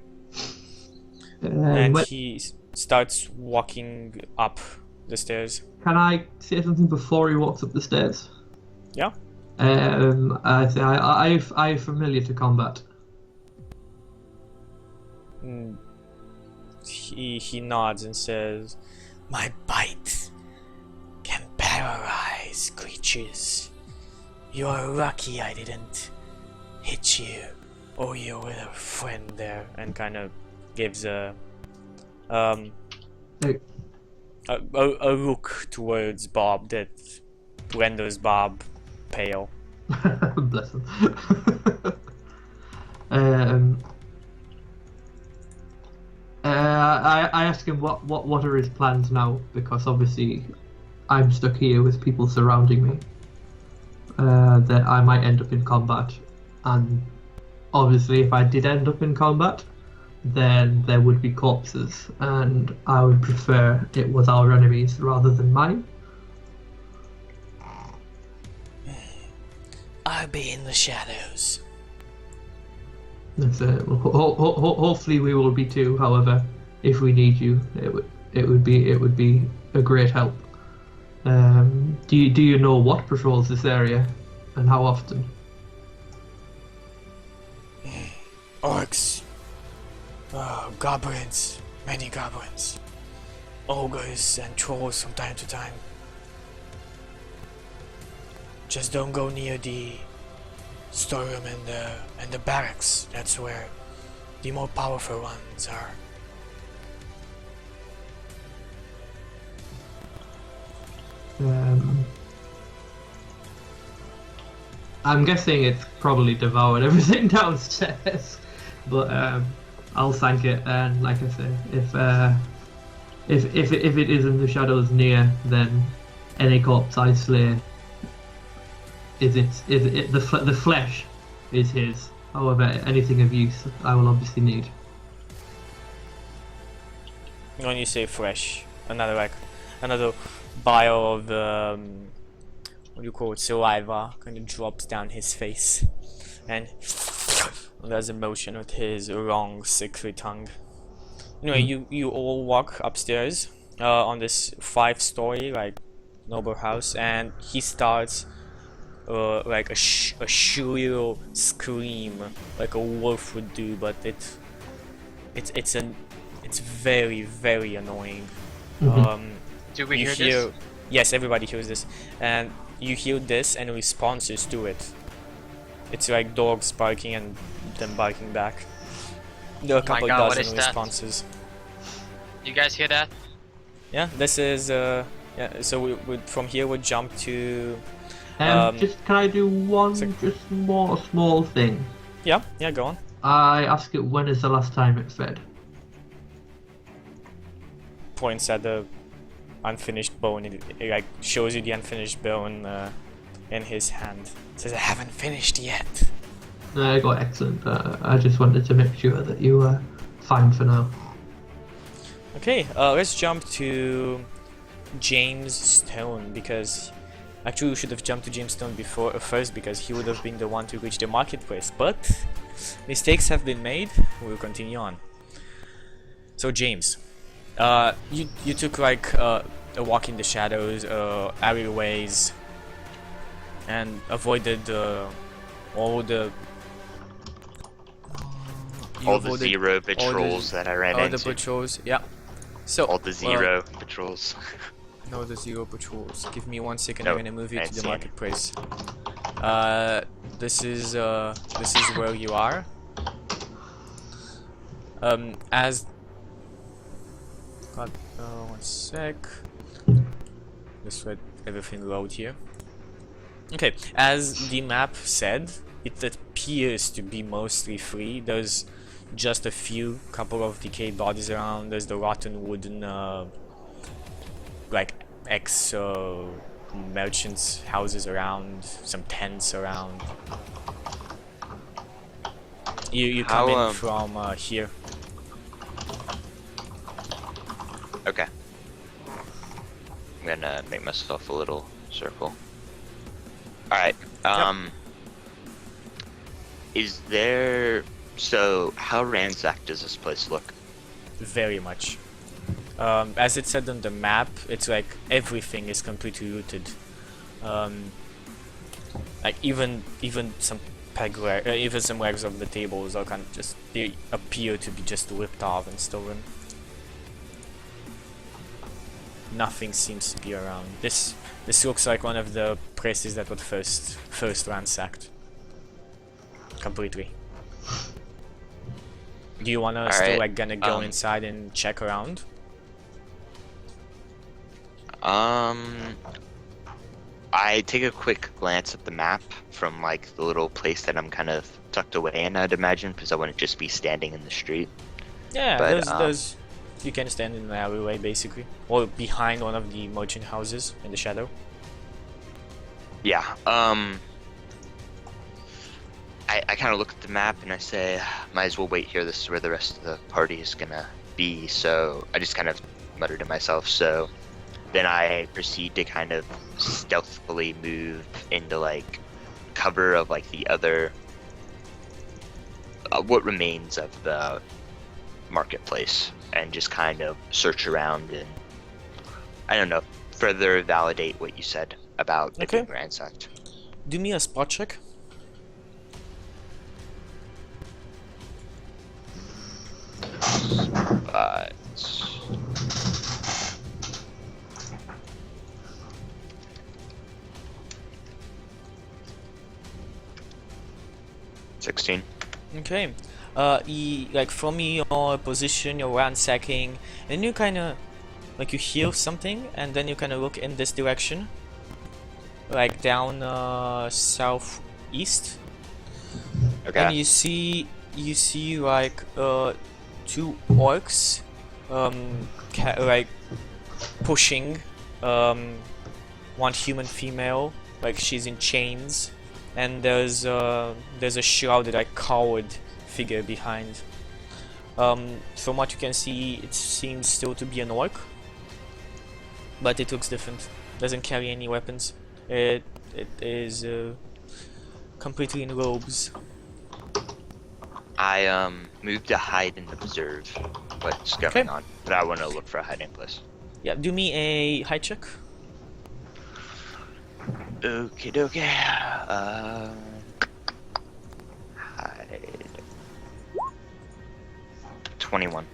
And he starts walking up the stairs. Can I say something before he walks up the stairs? Yeah. I say I'm familiar to combat. He nods and says, "My bite can paralyze creatures. You're lucky I didn't hit you or your little friend there," and kind of gives a look towards Bob that renders Bob pale. Bless him. I ask him what are his plans now, because obviously I'm stuck here with people surrounding me. That I might end up in combat, and obviously if I did end up in combat, then there would be corpses, and I would prefer it was our enemies rather than mine. I'll be in the shadows. Hopefully we will be too. However, if we need you, it would be a great help. Do you know what patrols this area, and how often? Orcs, goblins, many goblins, ogres and trolls from time to time. Just don't go near the storeroom and the barracks. That's where the more powerful ones are. I'm guessing it's probably devoured everything downstairs, but I'll thank it. And like I say, if it is in the shadows near, then any corpse I slay the flesh is his. However, anything of use I will obviously need. When you say fresh, another like another vial of what do you call it, saliva kind of drops down his face, and does a motion with his long sickly tongue. Anyway, you all walk upstairs on this 5-story like noble house, and he starts like a shrill scream like a wolf would do, but it's very, very annoying. Do we You hear this? Yes, everybody hears this, and you hear this and responses to it. It's like dogs barking and them barking back. There are a Oh my couple God, what dozen is that? responses. You guys hear that? Yeah, this is yeah. So we from here we jump to Just can I do one so- just more small thing? yeah, go on. I ask it when is the last time it fed? Points at the unfinished bone. It like shows you the unfinished bone in his hand. Says, I haven't finished yet. I got excellent. I just wanted to make sure that you were fine for now. Okay, let's jump to James Stone, because actually we should have jumped to James Stone first, because he would have been the one to reach the marketplace, but mistakes have been made. We'll continue on. So James, you took like a walk in the shadows, alleyways, and avoided all the All the zero patrols that I ran all into. the patrols. Yeah. So All the zero patrols. no, the zero patrols. Give me 1 second. No, I'm gonna move you I to the see it. marketplace. This is where you are. As God, 1 sec. Just let everything load here. Okay, as the map said, it appears to be mostly free. There's just a couple of decayed bodies around. There's the rotten wooden like merchants' houses around, some tents around. You come How, in from here. Okay. I'm gonna make myself a little circle. Alright, is there... So, how ransacked does this place look? Very much. As it said on the map, it's like everything is completely looted. Like even some even some legs of the tables are kind of just, they appear to be just ripped off and stolen. Nothing seems to be around. This looks like one of the places that was first ransacked. Completely. Do you wanna still Alright, like gonna go inside and check around? I take a quick glance at the map from like the little place that I'm kind of tucked away in, I'd imagine, because I wouldn't just be standing in the street. Yeah, But, there's you can stand in the alleyway basically, or behind one of the merchant houses in the shadow. Yeah, I kind of look at the map and I say, might as well wait here, this is where the rest of the party is gonna be, so I just kind of mutter to myself, so then I proceed to kind of stealthily move into like cover of like the other, what remains of the marketplace, and just kind of search around and, I don't know, further validate what you said about it Okay. being ransacked. Do me a spot check. $16. Okay. Like from your position, you're ransacking, and you kind of like you hear something, and then you kind of look in this direction, like down southeast, Okay. and you see like two orcs, like pushing one human female, like she's in chains, and there's a shrouded, like coward figure behind. From what you can see, it seems still to be an orc. but it looks different. Doesn't carry any weapons. It is completely in robes. I moved to hide and observe what's going on, but I want to look for a hiding place. Yeah, do me a hide check. Okay, dokie. Hide. 21.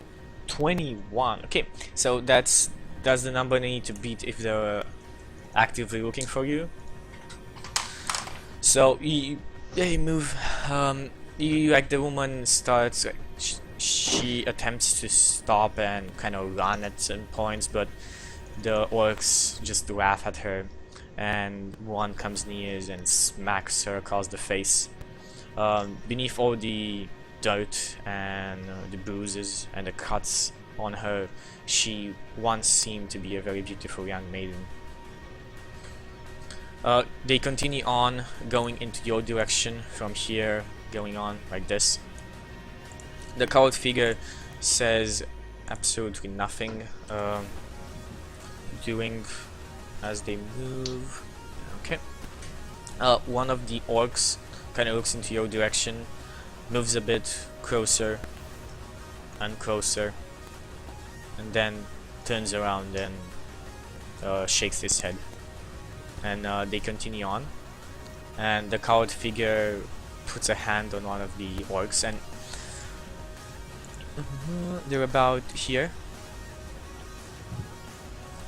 21. Okay, so that's the number they need to beat if they're actively looking for you. So you move. Like the woman starts. Like, she attempts to stop and kind of run at some points, but the orcs just laugh at her, and one comes near and smacks her across the face. Beneath all the dirt and the bruises and the cuts on her, she once seemed to be a very beautiful young maiden. They continue on, going into your direction from here, going on like this. The cowled figure says absolutely nothing, doing as they move. Okay. One of the orcs kind of looks into your direction, moves a bit closer and closer, and then turns around and shakes his head. And they continue on, and the cowled figure puts a hand on one of the orcs, and they're about here.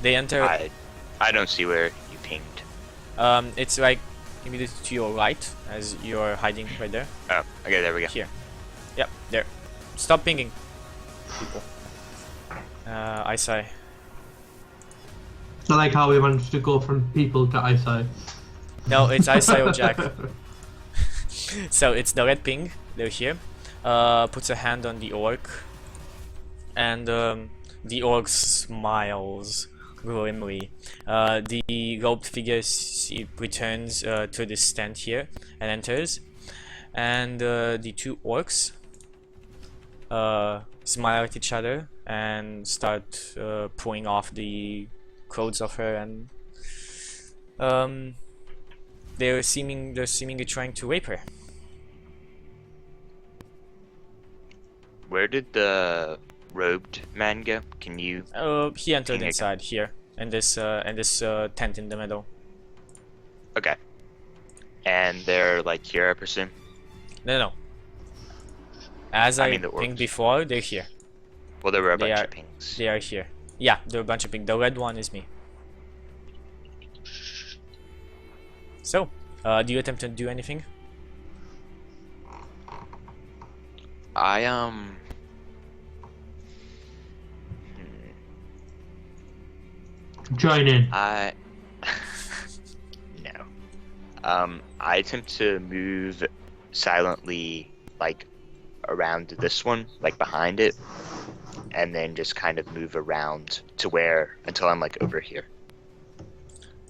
They enter. I don't see where you pinged. It's like immediately to your right as you're hiding right there. Oh, okay, there we go. Here. Yep, there. Stop pinging, people. Isai. I like how we managed to go from people to Isai. No, it's Isai or Jack. So it's the red ping. They're here. Puts a hand on the orc, and the orc smiles grimly. The robed figure returns to the stand here and enters, and the two orcs smile at each other and start pulling off the clothes of her, and they're seemingly trying to rape her. Where did the robed man go? Can you? He entered Ping inside here, and this tent in the middle. Okay. And they're like here, I presume. No. As I mean the pinged orcs. before, they're here. Well, there were a They bunch are- of pings. They are here. Yeah, there are a bunch of ping. The red one is me. So, do you attempt to do anything? I Join in. no. I attempt to move silently, like around this one, like behind it, and then just kind of move around to where until I'm like over here.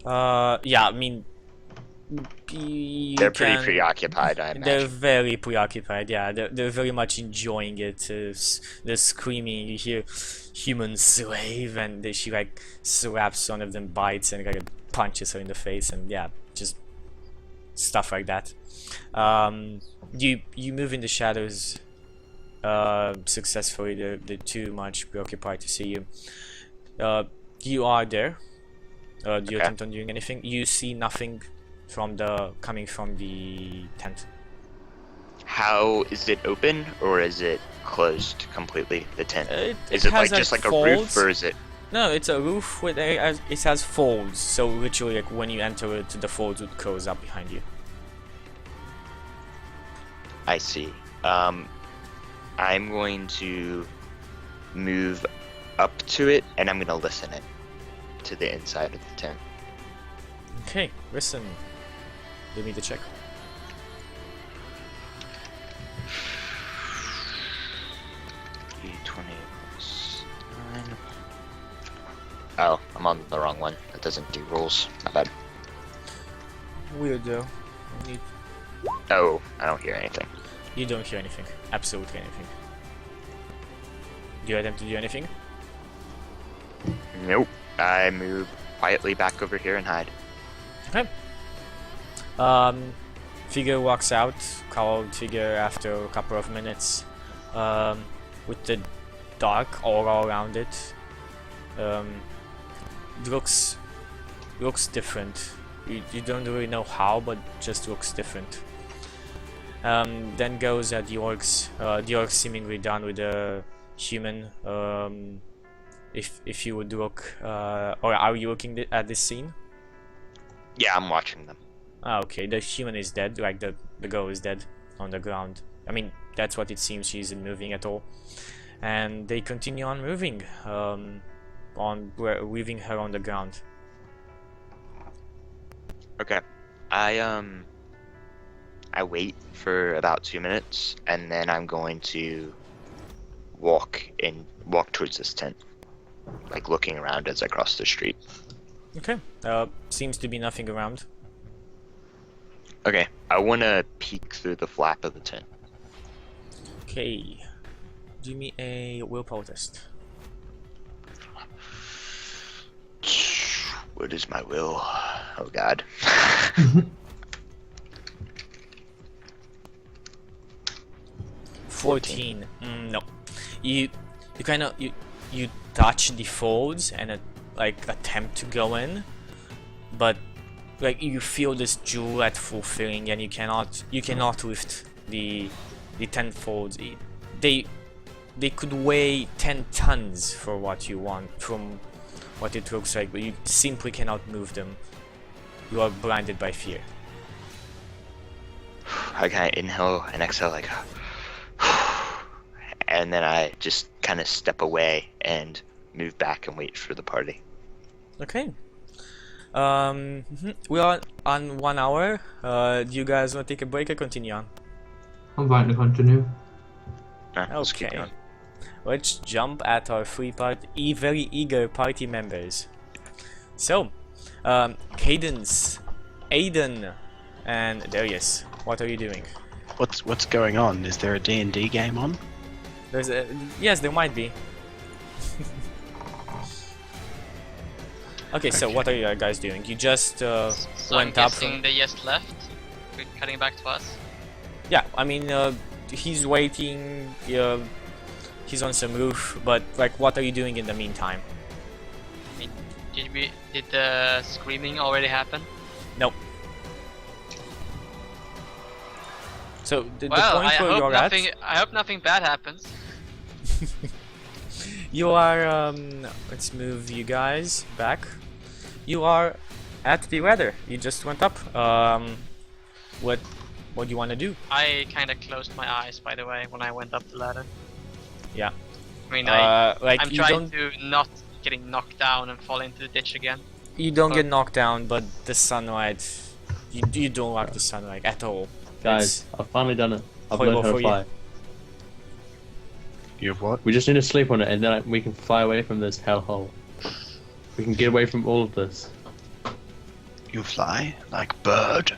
Yeah, I mean, They're pretty preoccupied, I They're imagine. very preoccupied. Yeah, they're very much enjoying it. They're screaming. You hear "human slave," and she like slaps one of them, bites, and like punches her in the face, and yeah, just stuff like that. You move in the shadows successfully. They're too much preoccupied to see you. You are there. Do you Okay. attempt on doing anything? You see nothing coming from the tent. How is it open or is it closed completely? The tent. Is it has, like just like a folds. roof or is it? No, it's a roof with it has folds. So literally, like when you enter it, the folds would close up behind you. I see. I'm going to move up to it and I'm gonna listen it to the inside of the tent. Okay, listen. Do me the check. D20 plus 9. Oh, I'm on the wrong one. That doesn't do rules. Not bad. Weirdo. Oh, I don't hear anything. You don't hear anything. Absolutely anything. Do you attempt to do anything? Nope. I move quietly back over here and hide. Okay. Figure walks out, cowled figure after a couple of minutes, with the dark aura around it. Looks different. You don't really know how, but just looks different. Then goes at the orcs. The orcs seemingly done with the human. If you would look, or are you looking at this scene? Yeah, I'm watching them. Ah, okay. The human is dead. Like the girl is dead on the ground. I mean, that's what it seems. She isn't moving at all. And they continue on moving, leaving her on the ground. Okay. I wait for about 2 minutes, and then I'm going to walk towards this tent, like looking around as I cross the street. Okay. Seems to be nothing around. Okay. I want to peek through the flap of the tent. Okay. Do me a willpower test. What is my will? Oh God. 14. No. You kind of you touch the folds and like attempt to go in, but like you feel this jewel at full filling, and you cannot lift the 10 folds. They could weigh 10 tons for what you want from what it looks like, but you simply cannot move them. You are blinded by fear. I kind of inhale and exhale like, and then I just kind of step away and move back and wait for the party. Okay. We are on 1 hour. Do you guys want to take a break or continue on? I'm fine to continue. Let's keep Okay. going. Let's jump at our very eager party members. So, Cadence, Aiden, and Darius, what are you doing? What's going on? Is there a D&D game on? Yes, there might be. Okay, so what are you guys doing? You just So I'm went up guessing from... they just left. We're cutting back to us. Yeah, I mean, he's waiting, he's on some roof, but like, what are you doing in the meantime? I mean, did the screaming already happen? Nope. So the Well, point where you're at, I hope nothing bad happens. you are, let's move you guys back. You are at the ladder. You just went up. What do you want to do? I kind of closed my eyes, by the way, when I went up the ladder. Yeah. I mean, Like I'm you trying don't to not getting knocked down and fall into the ditch again. you don't get knocked down, but the sunlight, you don't like the sunlight at all. Guys, I've finally done it. I've horrible learned how for to you. fly. You have what? We just need to sleep on it, and then we can fly away from this hellhole. We can get away from all of this. You fly like bird.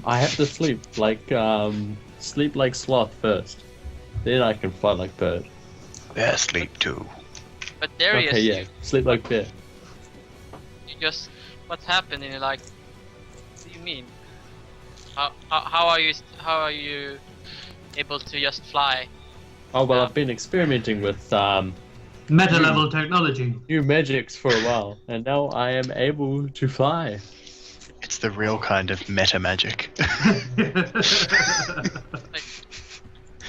I have to sleep like sloth first. Then I can fly like bird. Bear sleep too. But Darius, Okay, yeah, sleep like bear. you just what's happened? And you're like, what do you mean? How are you able to just fly? Oh well, I've been experimenting with Meta level technology. new magics for a while, and now I am able to fly. It's the real kind of meta magic.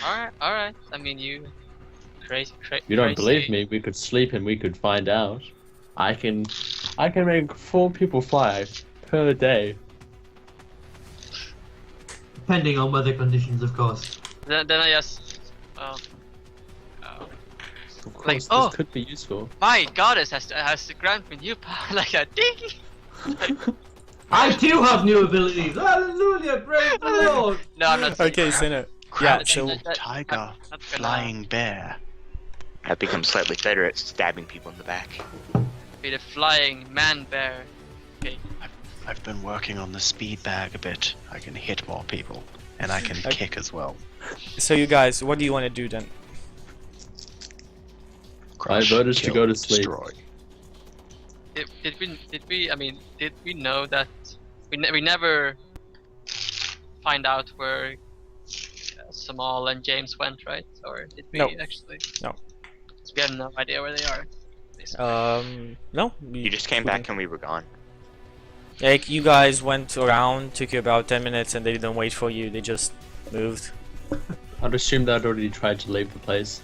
All right. I mean, you crazy. You don't believe me? We could sleep and we could find out. I can make 4 people fly per day. Depending on weather conditions, of course. Then I just, well, Of course, Like, this oh. could be useful. my goddess has to grant me new power like a ding. I too have new abilities. Hallelujah, praise the Lord. No, I'm not. saying Okay, that. Sinner. Yeah, Crouching so tiger, I'm not gonna- flying bear. I've become slightly better at stabbing people in the back. Be the flying man bear. Okay. I've been working on the speed bag a bit. I can hit more people, and I can Okay. kick as well. So you guys, what do you want to do then? Crush, voted to kill, go to sleep. destroy. did we? I mean, did we know that we never find out where Samal and James went, right? Or did we No. actually? No. So we have no idea where they are. Basically. No. You just came back and we were gone. Like, you guys went around, took you about 10 minutes, and they didn't wait for you, they just moved. I'd assume they'd already tried to leave the place.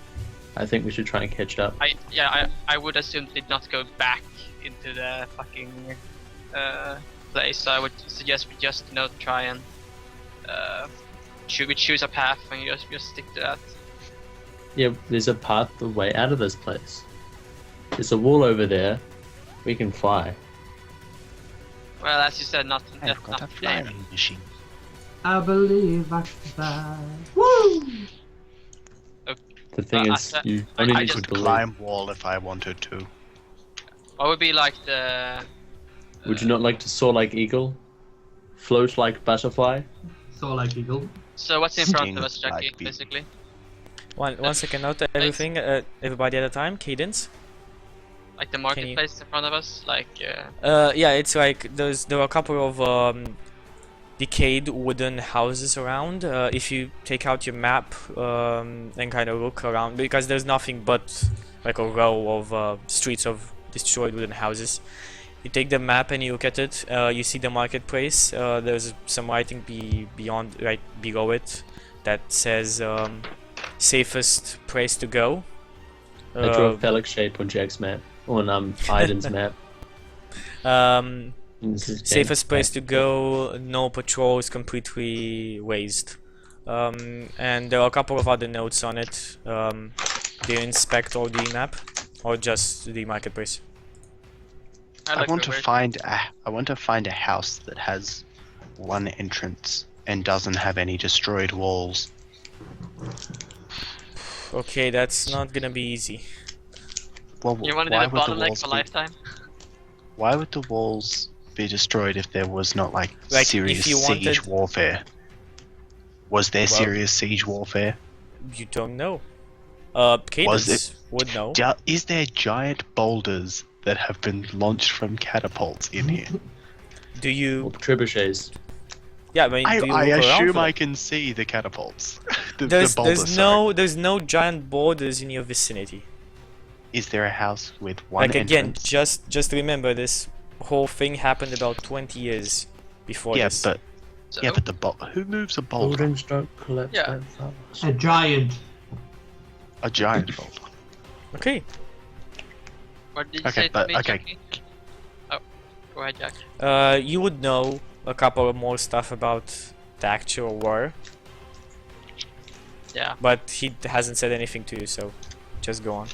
I think we should try and catch up. I would assume they did not go back into the fucking place. So I would suggest we just try and choose a path and just stick to that. Yeah, there's a path the way out of this place. There's a wall over there. We can fly. Well, as you said, not I've got a today. flying machine. I believe I can fly. Woo! The thing is, you only I need just to believe. Climb wall if I wanted to. What would be like the? Would you not like to soar like eagle? Float like butterfly? So like eagle. So what's in front Sting of us, Jackie? like bee. Basically. One second, note everything, everybody at a time, cadence. Like the marketplace in front of us, like Yeah, it's like there are a couple of decayed wooden houses around. If you take out your map and kind of look around, because there's nothing but like a row of streets of destroyed wooden houses. You take the map and you look at it. You see the marketplace. There's some writing beyond, right below it, that says safest place to go. I draw a phallic shape on Jack's map. On Aiden's map. This is Safest place to go, no patrol, is completely waste. And there are a couple of other notes on it. Do you inspect all the map, or just the marketplace? I want to find a house that has one entrance and doesn't have any destroyed walls. Okay, that's not gonna be easy. Well, you want to do why the would the bottleneck walls for be- lifetime? Why would the walls be destroyed if there was not like Like, serious if you siege wanted- warfare? Was there Well- serious siege warfare? You don't know. Was Cadence would know. Is there giant boulders that have been launched from catapults in here? Do Or you? trebuchets. Yeah, I mean, do you I look around assume for I them? can see the catapults. the There's boulders, sorry. there's no giant borders in your vicinity. Is there a house with one Like again, entrance? just remember this whole thing happened about 20 years before Yeah, this. but So, who moves a boulder? Buildings don't collapse Yeah. that fast. A giant. A giant boulder. Okay. what did you Okay, say to but- me, okay. Jackie? Oh, go ahead, Jack. You would know a couple of more stuff about the actual war, Yeah. but he hasn't said anything to you, so just go on.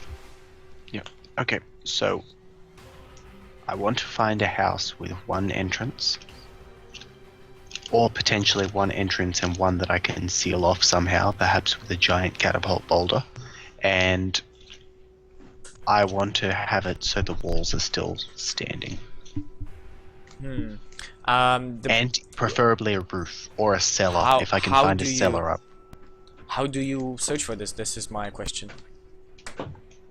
Okay, so I want to find a house with one entrance, or potentially one entrance and one that I can seal off somehow, perhaps with a giant catapult boulder. And I want to have it so the walls are still standing, Hmm. and preferably a roof or a cellar How- if I can how find a do you- cellar up. How do you search for this? This is my question.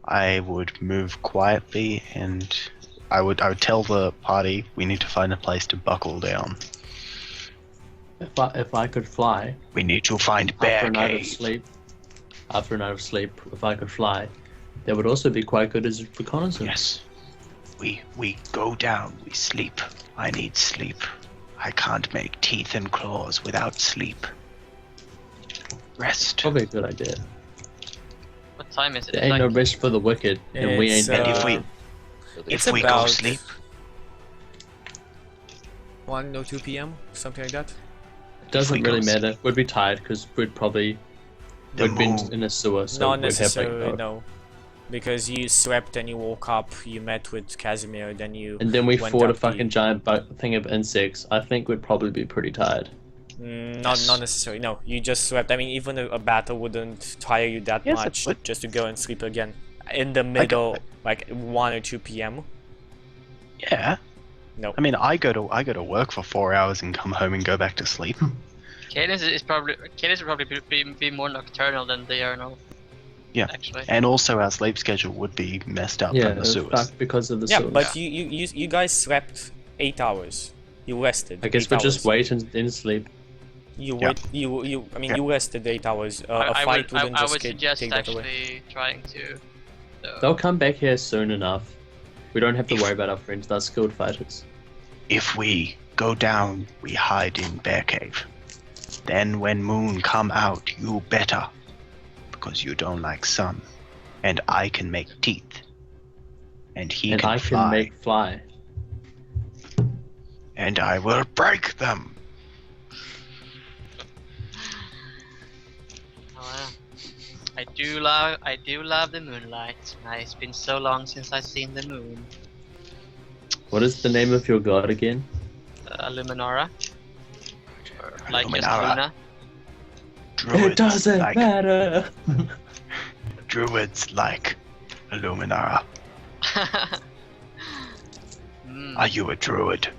I would move quietly, and I would tell the party we need to find a place to buckle down. If I could fly, We need to find after bear a night of cave. sleep, if I could fly, that would also be quite good as reconnaissance. Yes. We go down, we sleep. I need sleep. I can't make teeth and claws without sleep. Rest. Probably a good idea. What time is it? There ain't no rest for the wicked, and we It's, ain't. And if uh, we It's if we go about sleep, 1 or 2 p.m. something like that. It doesn't we go really sleep. matter. We'd be tired because we'd probably The we'd been moon. in a sewer, so Not we'd have necessarily, like no. Because you slept and you woke up, you met with Casimir, then you And then we went fought a up the- fucking giant thing of insects. I think we'd probably be pretty tired. Not necessarily. No, you just slept. I mean, even a battle wouldn't tire you that Yes, it much would. just to go and sleep again in the middle, like 1 or 2 p.m. yeah. No. I mean, I go to work for 4 hours and come home and go back to sleep. Cadence would probably be more nocturnal than diurnal. Yeah. Actually. And also our sleep schedule would be messed up Yeah, from the it's sewers. fucked because of the Yeah, sewers. but you guys slept 8 hours. You rested. I guess 8 we'll just hours. wait and then sleep. You Yeah. wait. I mean, Yeah. you rested 8 hours. A I fight would, wouldn't I just would suggest take that away. actually trying to. They'll come back here soon enough. We don't have to worry about our friends. They're skilled fighters. If we go down, we hide in Bear Cave. Then when moon come out, you better. Because you don't like sun. And I can make teeth. And he And can I fly. can make fly. And I will break them. Oh, I do love the moonlight. It's been so long since I've seen the moon. What is the name of your god again? Luminara. Or like just Luminara. Luna. Druids it doesn't like, matter. Druids like Illuminara. Mm, Are you a druid?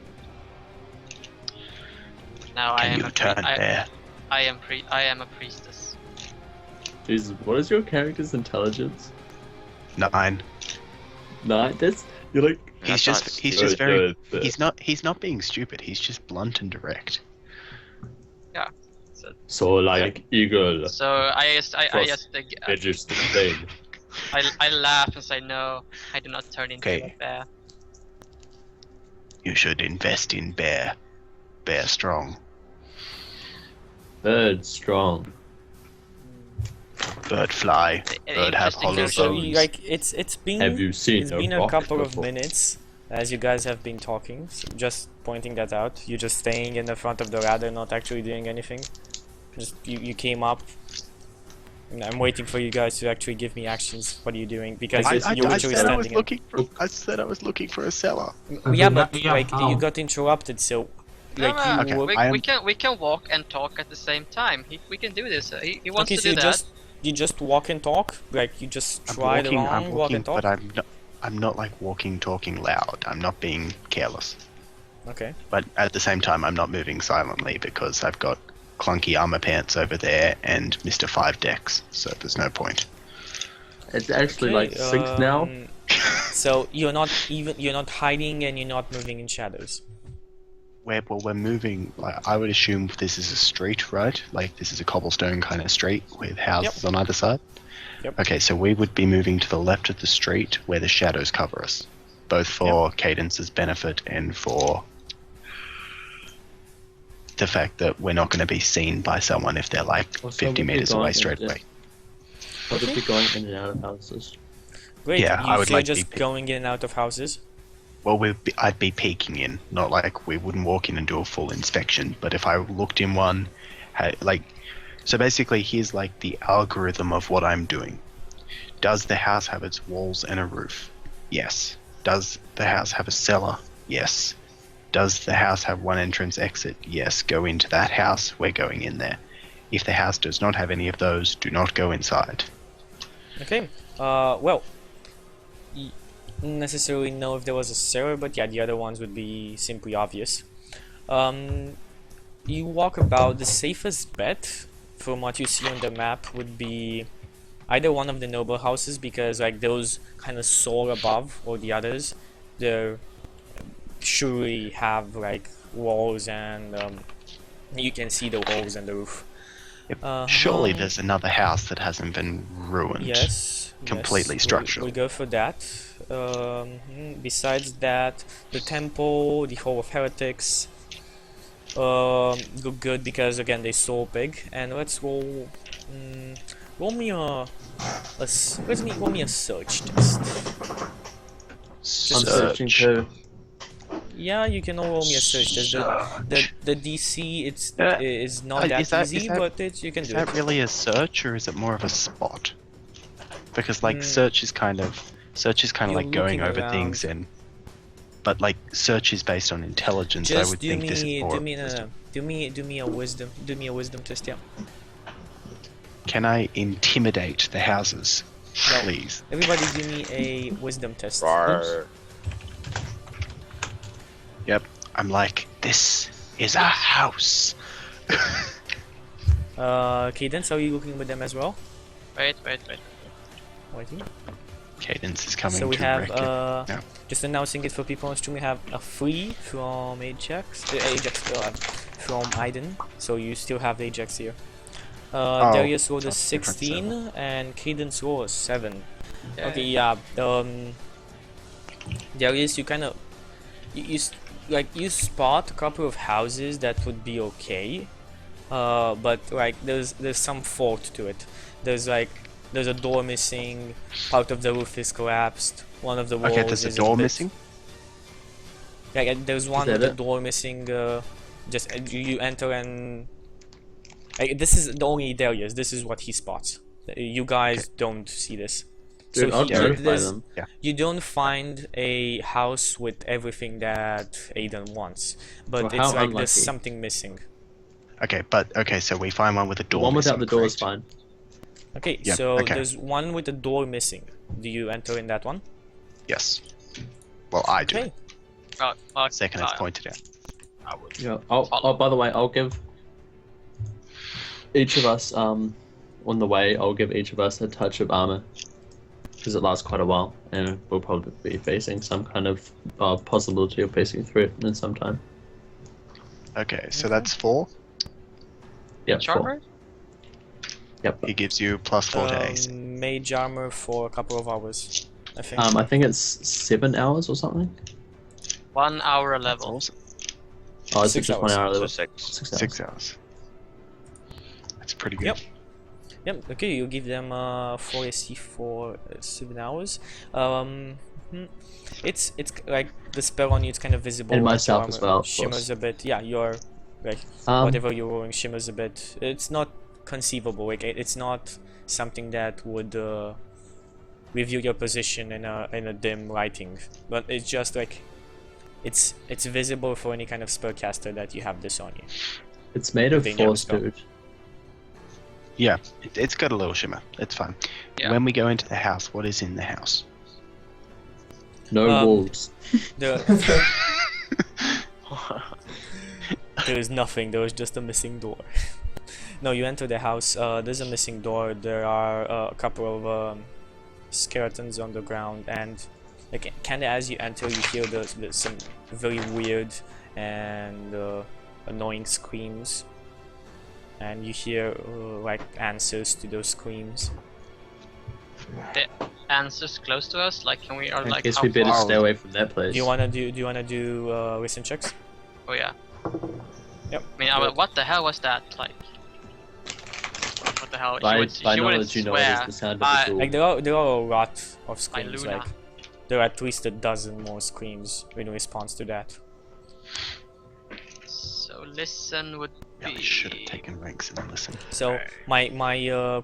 now I Can am you a turn bear? I am a priestess. Jesus, what is your character's intelligence? 9. Nine. That's you're like. He's That's just not very he's not being stupid, he's just blunt and direct. So like eagle. So I just Register thing. I laugh and say no. I do not turn into Okay. a bear. You should invest in bear. Bear strong. Bird strong. Bird fly. Bird have Interesting hollow Okay, so bones. like it's been Have you seen it's a been a rock couple of before? minutes as you guys have been talking. So just pointing that out. You're just staying in the front of the ladder, not actually doing anything. Just you came up. And I'm waiting for you guys to actually give me actions. What are you doing? Because I- you're literally standing. I said I was looking for a cellar. Yeah, but Yeah, like how? you got interrupted, so No, like no, you Okay, were- we can walk and talk at the same time. We can do this. He wants okay, to so do that. you just walk and talk, like you just try I'm along, walk walking, and talk. but I'm not like talking loud. I'm not being careless. Okay. But at the same time, I'm not moving silently because I've got clunky armor pants over there and Mr. 5 decks, so there's no point. It's actually like Okay, 6 now. So you're not hiding and you're not moving in shadows. We're moving. Like I would assume this is a street, right? Like this is a cobblestone kind of street with houses on either side. Yep. Okay, so we would be moving to the left of the street where the shadows cover us, both for Cadence's benefit and for the fact that we're not going to be seen by someone if they're like Also, 50 we'll be meters going away in straight just- away. What would be going in and out of houses? Great. Yeah, I would so you're like to just be- going in and out of houses. Well, I'd be peeking in, not like we wouldn't walk in and do a full inspection. But if I looked in one, so basically, here's like the algorithm of what I'm doing. Does the house have its walls and a roof? Yes. Does the house have a cellar? Yes. Does the house have one entrance exit? Yes. Go into that house. We're going in there. If the house does not have any of those, do not go inside. Okay. Well, necessarily know if there was a cellar, but yeah, the other ones would be simply obvious. You walk about. The safest bet, from what you see on the map, would be either one of the noble houses, because like those kind of soar above, or the others, they surely have like walls and you can see the walls and the roof. Surely there's another house that hasn't been ruined. Yes. Completely yes, structural. We'll go for that. Besides that, the temple, the Hall of Heretics, look good because again they so big. And let's roll. Roll me a search test. I'm Just searching too. Yeah, you can all roll me a search test. The DC is not that is that- easy, is that- but you can Is do that it. really a search or is it more of a spot? Because like search is kind of You're like going looking over around. things but like search is based on intelligence. I Just would do think this is me, more. do me a wisdom test, yeah. Can I intimidate the houses, No. please? Everybody, give me a wisdom test. Rawr. Yep. I'm like, this is a house. Okay, then so are you looking with them as well? Wait. waiting. Cadence is coming So we to have, wreck it. No. just announcing it for people on stream, we have a free from Ajax from Aiden, so you still have the Ajax here. Darius rolled a that's different 16 and Cadence rolled a 7. Yeah. Okay, yeah. Darius, you kind of you spot a couple of houses that would be okay, but like there's some fault to it. There's a door missing, part of the roof is collapsed, one of the walls Okay, there's a is door bit- missing. Yeah, there's one that with a it? door missing. Just you enter and this is the only Darius. This is what he spots. You guys don't see this. Dude, I'll he- notify there's- them. You don't find a house with everything that Aiden wants, but Well, it's how like there's unlucky. something missing. Okay, so we find one with a door. The one without missing, the door is correct? fine. Okay, Yep, so okay. there's one with a door missing. Do you enter in that one? Yes. Well, I do. Okay. Second, it's pointed out. I would. Yeah. Oh, by the way, I'll give each of us on the way. I'll give each of us a touch of armor because it lasts quite a while, and we'll probably be facing some kind of possibility of facing threat in some time. Okay, so that's 4. Yep. four. Charmer? Yep. He gives you +4 to AC. Mage armor for a couple of hours, I think. I think it's 7 hours or something. 1 hour a That's level. awesome. Oh, it's 6 just 1 hours. hour So level. 6. 6 hours. 6 hours. That's pretty good. Yep. Yep. Okay, you give them 4 AC for 7 hours. It's like the spell on you. It's kind of visible. And like, your myself as armor well, of shimmers course. a bit. Yeah, your like whatever you're wearing shimmers a bit. It's not conceivable. Like it's not something that would reveal your position in a dim lighting. But it's just like it's visible for any kind of spellcaster that you have this on you. It's made of They never force, stop. dude. Yeah, it's got a little shimmer. It's fine. Yeah. When we go into the house, what is in the house? No Um, walls. There is nothing. There was just a missing door. No, you enter the house. There's a missing door. There are a couple of skeletons on the ground, and like kind of as you enter, you hear there's some very weird and annoying screams, and you hear like answers to those screams. The answers close to us? Like, can we, or I like, guess how we better far? stay away from that place. Do you wanna do listen checks? Oh, yeah. Yep. I mean, what the hell was that? Like, what the hell? By she knowledge, wouldn't you know it is swear the sound of by- the Like door. there are a lot of screams. Luna. Like there are at least a dozen more screams in response to that. So listen would Yeah, be. we should have taken ranks and listened. So my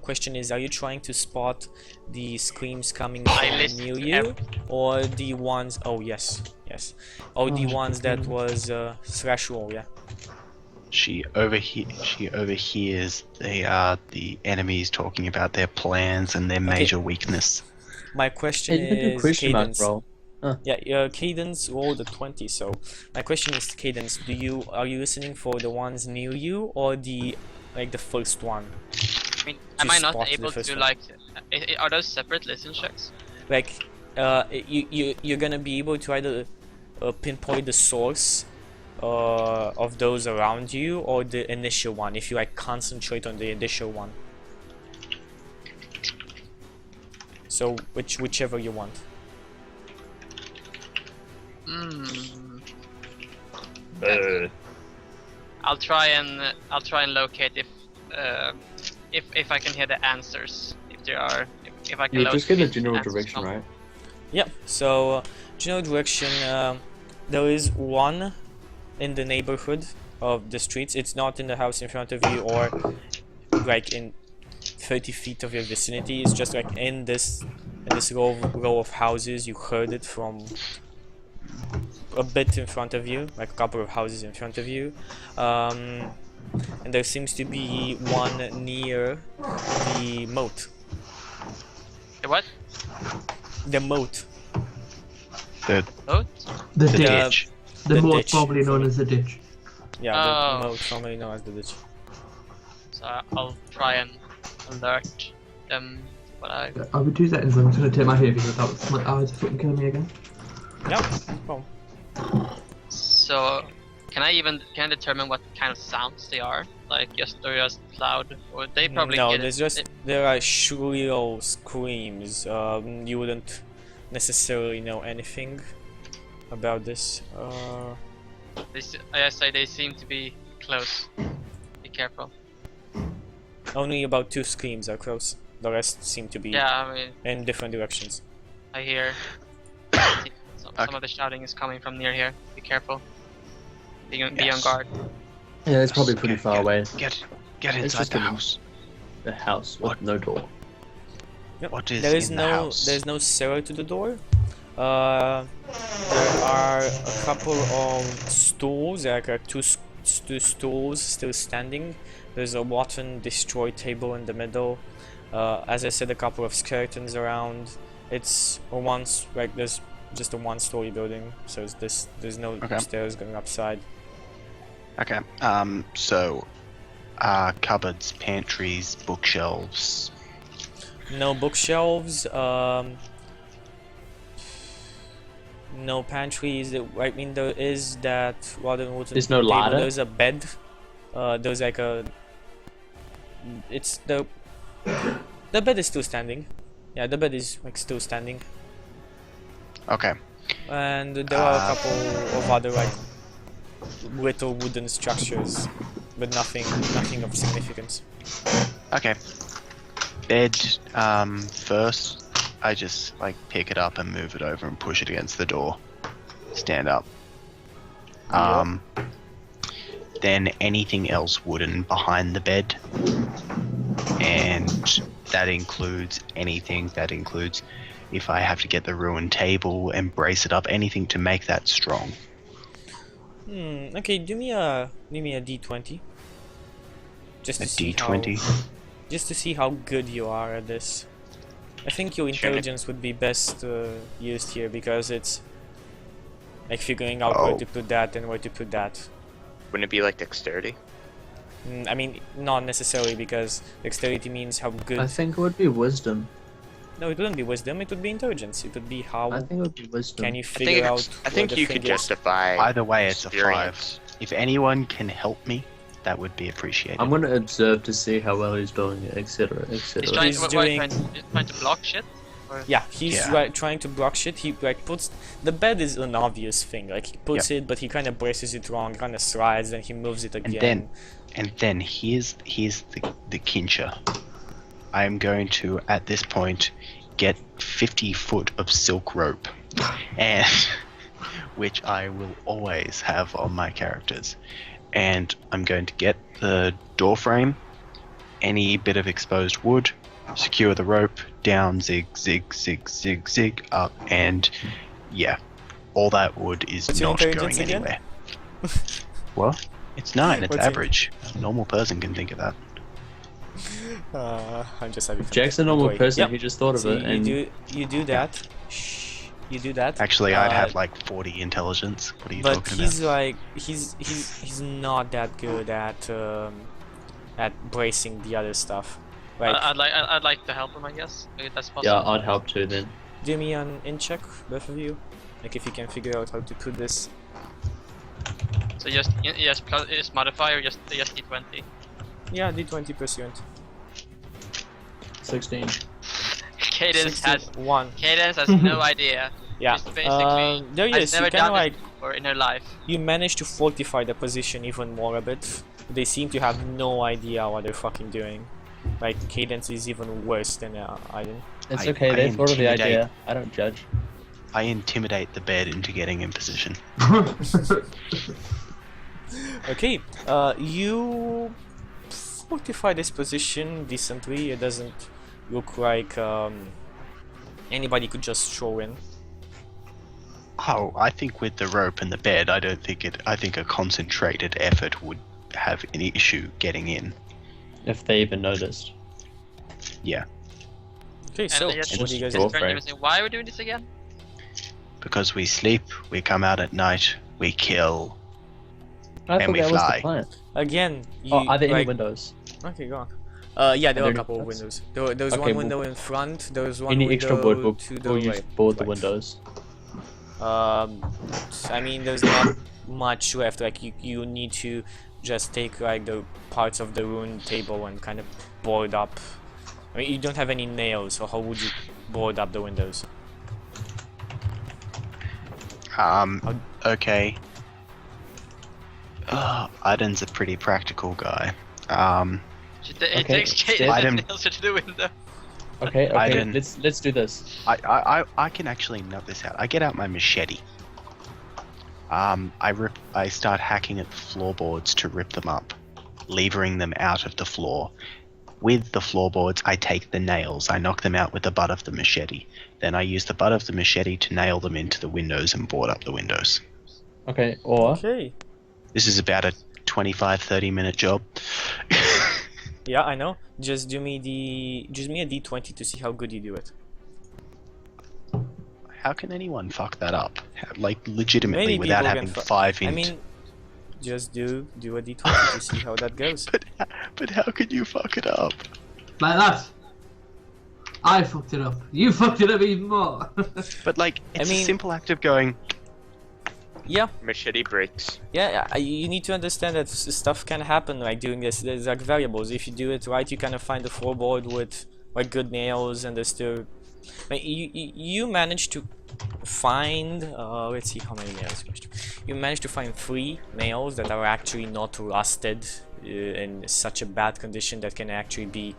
question is: are you trying to spot the screams coming I from listen near to you, or the ones? Oh yes, or the ones that was Thrashwall? Yeah. She overhears the enemies talking about their plans and their major weakness. My question Hey, you can do is question mark Cadence. roll. Yeah, Cadence rolled a 20. So my question is, Cadence, are you listening for the ones near you or the first one? I mean, am I not spot the able first to one. like? Are those separate listen checks? Like, you're gonna be able to either pinpoint the source of those around you or the initial one if you like concentrate on the initial one. So whichever you want. Hmm. I'll try and locate if I can hear the answers. If I can. You just get a locate general answers direction, from- right? Yep. So general direction. There is one in the neighborhood of the streets. It's not in the house in front of you or like in 30 feet of your vicinity. It's just like in this row of houses. You heard it from a bit in front of you, like a couple of houses in front of you, and there seems to be one near the moat. The what? The moat. Boat? The The ditch. ditch. The the moat, ditch. probably known as the ditch. Yeah, Oh. the moat, formerly known as the ditch. So I'll try and alert them but I I'll be 2 seconds. I'm just gonna take my heavy without my eyes fucking killing me again. Yep. Well, so can I determine what kind of sounds they are? Like just they're just loud, or they probably no, get there's it. just there are shrill screams. You wouldn't necessarily know anything about this. I say they seem to be close. Be careful. Only about 2 screams are close. The rest seem to be Yeah, I mean, in different directions. I hear some of the shouting is coming from near here. Be careful. Be on Yes. guard. Yeah, it's probably pretty far away. Get It's inside just the a- house. The house with What? no door. Yep. What is There is in the no house? there's no cellar to the door. There are a couple of stools, like two stools still standing. There's a rotten, destroyed table in the middle. As I said, a couple of skeletons around. It's there's just a 1-story building, so there's no Okay. stairs going upside. Okay. So, cupboards, pantries, bookshelves. No bookshelves. No pantries. I mean, there is that rather wooden There's no table. ladder? There's a bed. There's like a. It's the bed is still standing. Yeah, the bed is like still standing, Okay. and there are a couple of other like little wooden structures, but nothing of significance. Okay. Bed. First, I just like pick it up and move it over and push it against the door. Stand up. Then anything else wooden behind the bed, and that includes anything. That includes if I have to get the ruined table and brace it up, anything to make that strong. Okay, do me a d20. Just A to see D20. just to see how good you are at this. I think your intelligence would be best used here, because it's like figuring out where Oh. to put that and where to put that. Wouldn't it be like dexterity? I mean, not necessarily, because dexterity means how good. I think it would be wisdom. No, it wouldn't be wisdom. It would be intelligence. It would be how I think it would be wisdom. can you I figure think, out. I think where the you thing could is. justify. Either way, it's a 5. experience. If anyone can help me, that would be appreciated. I'm gonna observe to see how well he's doing it, etc., He's etc. trying, He's he's doing- trying to block shit. Yeah, he's Yeah. like trying to block shit. He like puts the bed is an obvious thing. Like he puts it, but he kind of braces it wrong, kind of slides, then he moves it again. And then here's the kincher. I am going to at this point get 50 foot of silk rope, and which I will always have on my characters. And I'm going to get the door frame, any bit of exposed wood, secure the rope, down, zig, zig, zig, zig, zig, up, and yeah, all that wood is What's your not going intelligence again? anywhere. What? It's 9, it's What's your- average. A normal person can think of that. I'm just having fun. Jack's a normal Wait, person. yep. He just thought of So it, and you do that. Shh. You do that. Actually, I'd have Uh, like 40 intelligence. What are you But talking he's about? like he's not that good at bracing the other stuff. Like, I'd like to help him, I guess. If that's possible. yeah, I'd help too then. do me an in check, both of you. Like if you can figure out how to put this. So just plus is modifier, just d20. Yeah, d20%. 16. Cadence has 1. no idea. Yeah. Just basically There has you never kind of done like this before in her life. you manage to fortify the position even more a bit. They seem to have no idea what they're fucking doing. Like Cadence is even worse than Aiden. It's I- okay, I they thought of the intimidate. idea. I don't judge. I intimidate the bed into getting in position. Okay, you fortify this position decently. It doesn't look like anybody could just throw in. Oh, I think with the rope and the bed, I don't think it. I think a concentrated effort would have any issue getting in. If they even noticed. Yeah, Okay, so just- what do you guys just do? draw- Turn to him and say, why are we doing this again? because we sleep, we come out at night, we kill. I And thought we that was fly. the plan. Again, you Oh, are there any like, windows? okay, go on. Yeah, there are a any couple of windows? windows. There's Okay, one well, window in front. There's one Any window extra wood will, to the will use right. board the right. windows. I mean, there's not much left. Like you need to just take like the parts of the rune table and kind of board up. I mean, you don't have any nails, so how would you board up the windows? Okay. Iden's a pretty practical guy. It Okay, takes Caden I and didn't- nails it to the window. Okay, I okay, didn't- let's do this. I can actually nut this out. I get out my machete. I start hacking at the floorboards to rip them up, levering them out of the floor. With the floorboards, I take the nails. I knock them out with the butt of the machete. Then I use the butt of the machete to nail them into the windows and board up the windows. Okay, or Okay. This is about a 25-30 minute job. Yeah, I know. Just do me a d20 to see how good you do it. How can anyone fuck that up? Like, legitimately, Many without people having can 5 int. I mean, just do a d20 to see how that goes. But how could you fuck it up? Like that. I fucked it up. You fucked it up even more. But like, it's mean- a simple act of going, Yeah, Machete breaks. yeah. You need to understand that stuff can happen like doing this. There's like variables. If you do it right, you kind of find a floorboard with like good nails, and there's still. Like, you managed to find. Let's see how many nails you managed to find 3 nails that are actually not rusted in such a bad condition that can actually be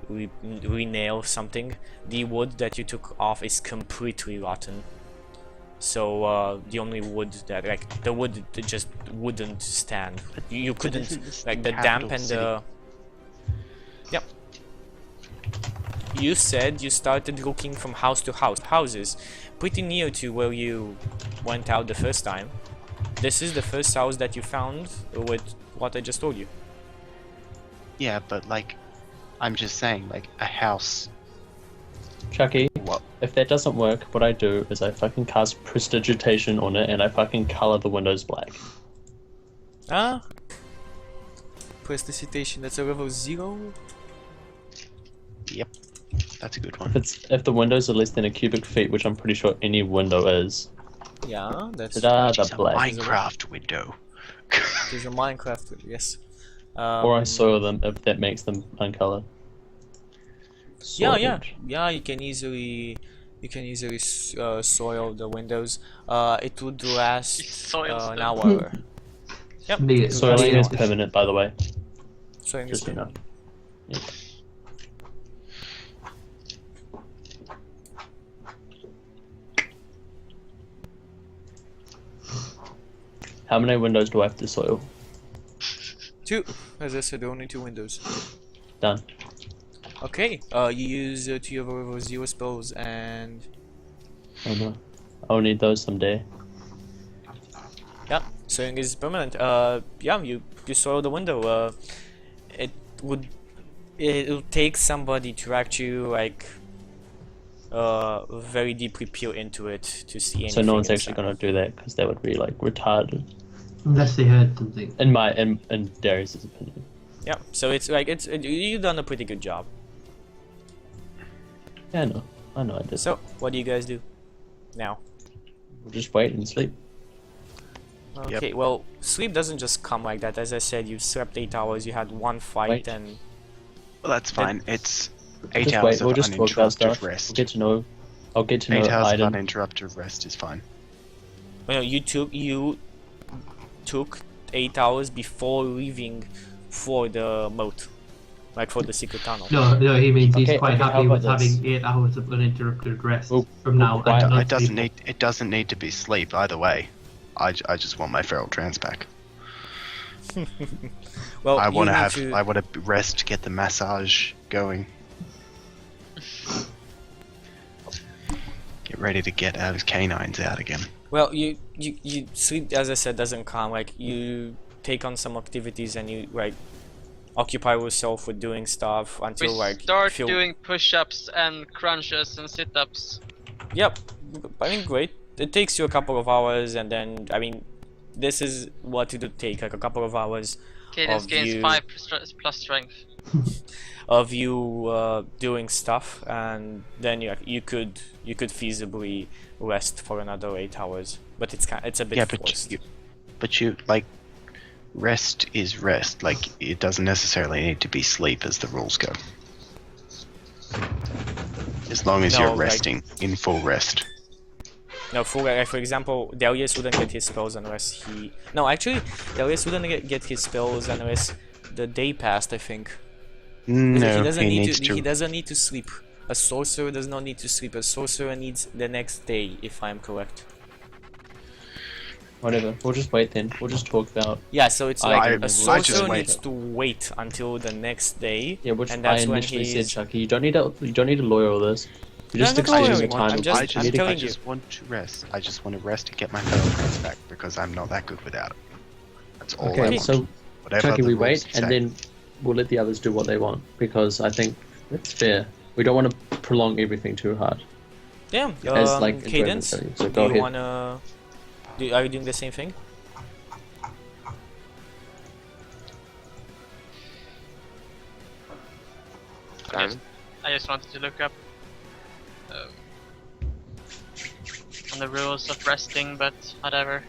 re-nail something. The wood that you took off is completely rotten. So the only wood that the wood that just wouldn't stand. You couldn't isn't this like the the damp capital and city? the. Yep. You said you started looking from house to house. Houses pretty near to where you went out the first time. This is the first house that you found with what I just told you. yeah, but like, I'm just saying, like, a house. Chucky, What? if that doesn't work, what I do is I fucking cast Prestidigitation on it and I fucking color the windows black. Ah. Prestidigitation. That's a level 0. Yep, that's a good one. If the windows are less than a cubic feet, which I'm pretty sure any window is, Yeah, that's. ta-da, It's the a black. Minecraft window. There's a Minecraft. Yes. Or I soil them if that makes them uncolored. Yeah, Soiled. yeah. You can easily soil the windows. It would last soils an them. hour. Yep. Me- Soiling me- is permanent, by the way. Soiling is Just so you know. Yeah. How many windows do I have to soil? 2. As I said, only 2 windows. Done. Okay. You use 2 of level 0 spells and Oh no. I'll need those someday. yeah, soiling is permanent. Yeah, you soil the window. It'll take somebody to actually like very deeply peel into it to see anything. So no one's actually inside. gonna do that because that would be like retarded. Unless they heard something. In Darius's opinion. Yeah, so it's like you've done a pretty good job. Yeah, I know I did. So what do you guys do now? We'll just wait and sleep. Okay, well, sleep doesn't just come like that. As I said, you've slept 8 hours. You had 1 fight, Wait. and Well, that's fine. It's 8 Just hours wait, of we'll just talk about uninterrupted stuff. rest. I'll get to know 8 hours of Iden. uninterrupted rest is fine. you took 8 hours before leaving for the moat, like for the secret tunnel. No, he means he's Okay, quite okay, how happy with about this? having 8 hours of uninterrupted rest We'll- from now. we'll- and not It doesn't sleep. need. It doesn't need to be sleep either way. I just want my feral trance back. Well, I want you to need have. to- I want to rest, get the massage going. Get ready to get those canines out again. Well, you sleep, as I said, doesn't come. Like you take on some activities and you like occupy yourself with doing stuff We until like start feel. doing push-ups and crunches and sit-ups. Yep, I mean great. It takes you a couple of hours, and then I mean, this is what it would take, like a couple of hours. Cadence Of gains you- 5 plus strength. of you doing stuff, and then you could feasibly rest for another 8 hours. But it's a bit Yeah, forced. but you like rest is rest. Like it doesn't necessarily need to be sleep as the rules go. As long as No, you're like- resting in full rest. No, for example, Delius wouldn't get his spells unless he... No, actually, Delius wouldn't get his spells unless the day passed, I think. No, he doesn't need needs to. He doesn't need to sleep. A sorcerer does not need to sleep. A sorcerer needs the next day, if I'm correct. Whatever. We'll just wait then. We'll just talk about. Yeah, so it's I like can- a I just sorcerer wait. needs to wait until the next day, Yeah, which and I that's when initially said, he's... Chucky. You don't need to lawyer all this. You No, just I'm not extend lawyering. the time. I'm of just- this I'm meeting. telling I you. just want to rest. I just want to rest and get my fellow friends back because I'm not that good without it. That's all I Okay, want. so Whatever Chucky, the we rules wait, say. and then we'll let the others do what they want because I think that's fair. We don't want to prolong everything too hard. Yeah, As, like, in Cadence, Dragon Study, so do go you ahead. wanna... Are you doing the same thing? I just wanted to look up on the rules of resting, but whatever.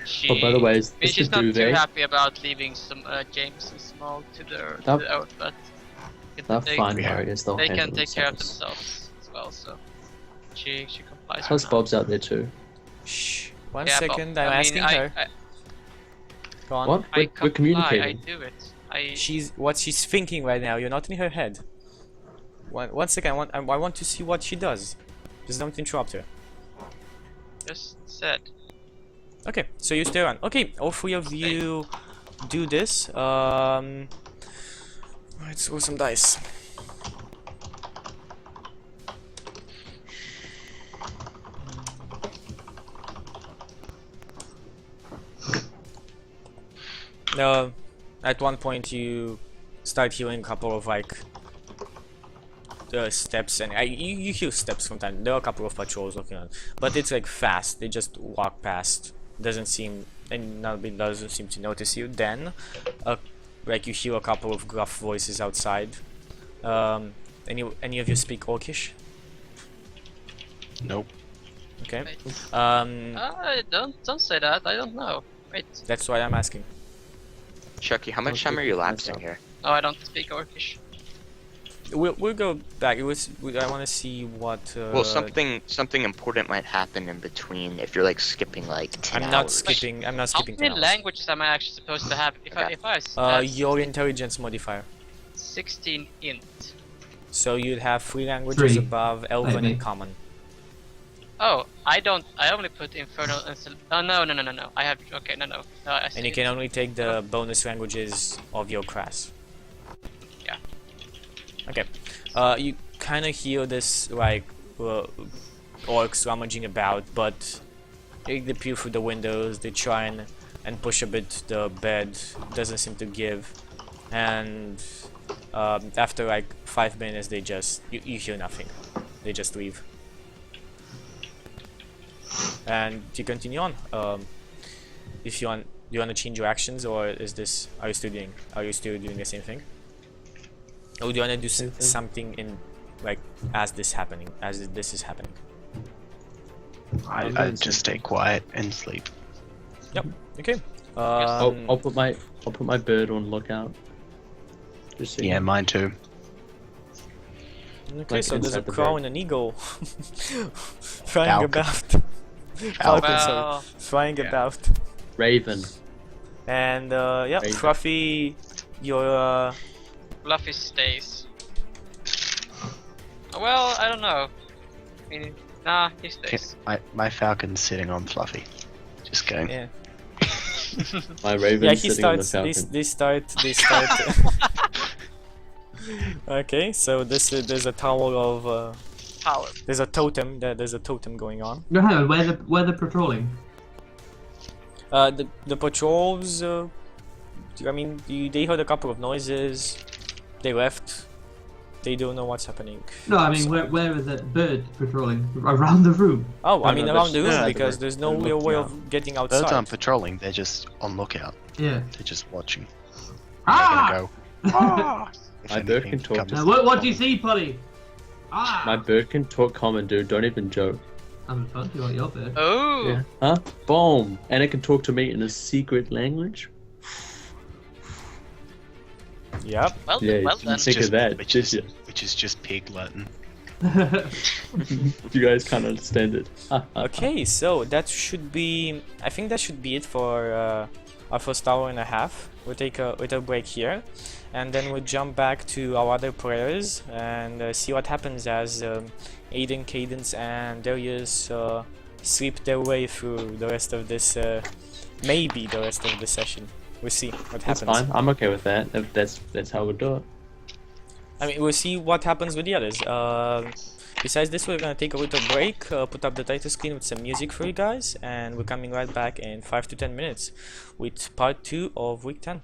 She, Oh, by the way, I is mean, this she's the not too duvet? happy about leaving some James and Small to the That- out, but They're they, fine, Yeah. warriors. They'll they handle can take care of themselves. themselves as well. So she complies. Plus, for now. Bob's out there too. Shh. One Yeah, but, second, I I'm mean, asking her. Go on. What? I We're comply, communicating. I do it. What she's thinking right now. You're not in her head. One second. I want to see what she does. Just don't interrupt her. just said. Okay, so you stay around. Okay, all 3 of you do this. Let's roll some dice. At one point you start hearing a couple of like steps, and you hear steps from time. There are a couple of patrols looking on, but it's like fast. They just walk past. Doesn't seem, and nobody doesn't seem to notice you. Then, like you hear a couple of gruff voices outside. Any of you speak Orcish? Nope. Okay. Wait. Don't say that. I don't know. Wait. That's why I'm asking. Chucky, how much I'll time are speak you for lapsing myself. here? No, I don't speak Orcish. We'll go back. I want to see what. Well, something important might happen in between if you're like skipping like 10 I'm not hours. skipping. I'm not How skipping. many 10 hours. languages am I actually supposed to have? If I Your intelligence modifier. 16 int. So you'd have 3 languages 3, above Elven maybe. and Common. Oh, I don't. I only put Infernal and oh no. I have okay no. I see And you it. can only take the bonus languages of your class. Yeah. Okay. You kind of hear this like orcs rummaging about, but they peer through the windows. They try and push a bit. The bed doesn't seem to give, and after like 5 minutes, they just you hear nothing. They just leave. And to continue on, if you want, do you want to change your actions, or is this? Are you still doing the same thing? Or do you want to do something in, like, as this is happening? I just stay quiet and sleep. Yep. Okay. I'll put my bird on lookout. Just so you Yeah, know. mine too. Okay. like So there's a inside the crow bird. and an eagle flying Falcon. about. Falcon, sorry. Well, Flying yeah. about. Raven. And yeah, Raven. Fluffy, your Fluffy stays. Well, I don't know. I mean, nah, he stays. My falcon's sitting on Fluffy. Just going. yeah. My Raven Yeah, he sitting on the starts. falcon. They start. Okay, so there's a tower of Power. there's a totem. There's a totem going on. No, hang on. Where they're patrolling? The patrols. I mean, they heard a couple of noises. They left. They don't know what's happening. No, I mean, outside. where are the birds patrolling? Around the room. Oh, I No, mean no, around the that's- room no, because they're- there's no they're real way looking of getting Birds outside. aren't patrolling, they're just on lookout. Yeah. They're just watching. Ah! They're gonna go, "Ah!" if My bird anything can talk. comes- What do you see, Polly? Ah! My bird can talk common, dude. Don't even joke. I'm fun to your bird. Oh. Yeah. Huh? Boom. And it can talk to me in a secret language. Yep. Well, Yeah, well you then. think of that, which did is you? which is just pig Latin. You guys can't understand it. Okay, so that should be. I think that should be it for our first hour and a half. We'll take a little break here, and then we'll jump back to our other players and see what happens as Aiden, Cadence, and Darius sweep their way through the rest of this. Maybe the rest of the session. We'll see what That's happens. fine. I'm okay with that. If that's how we do it. I mean, we'll see what happens with the others. Besides this, we're gonna take a little break, put up the title screen with some music for you guys, and we're coming right back in 5 to 10 minutes with part 2 of week 10.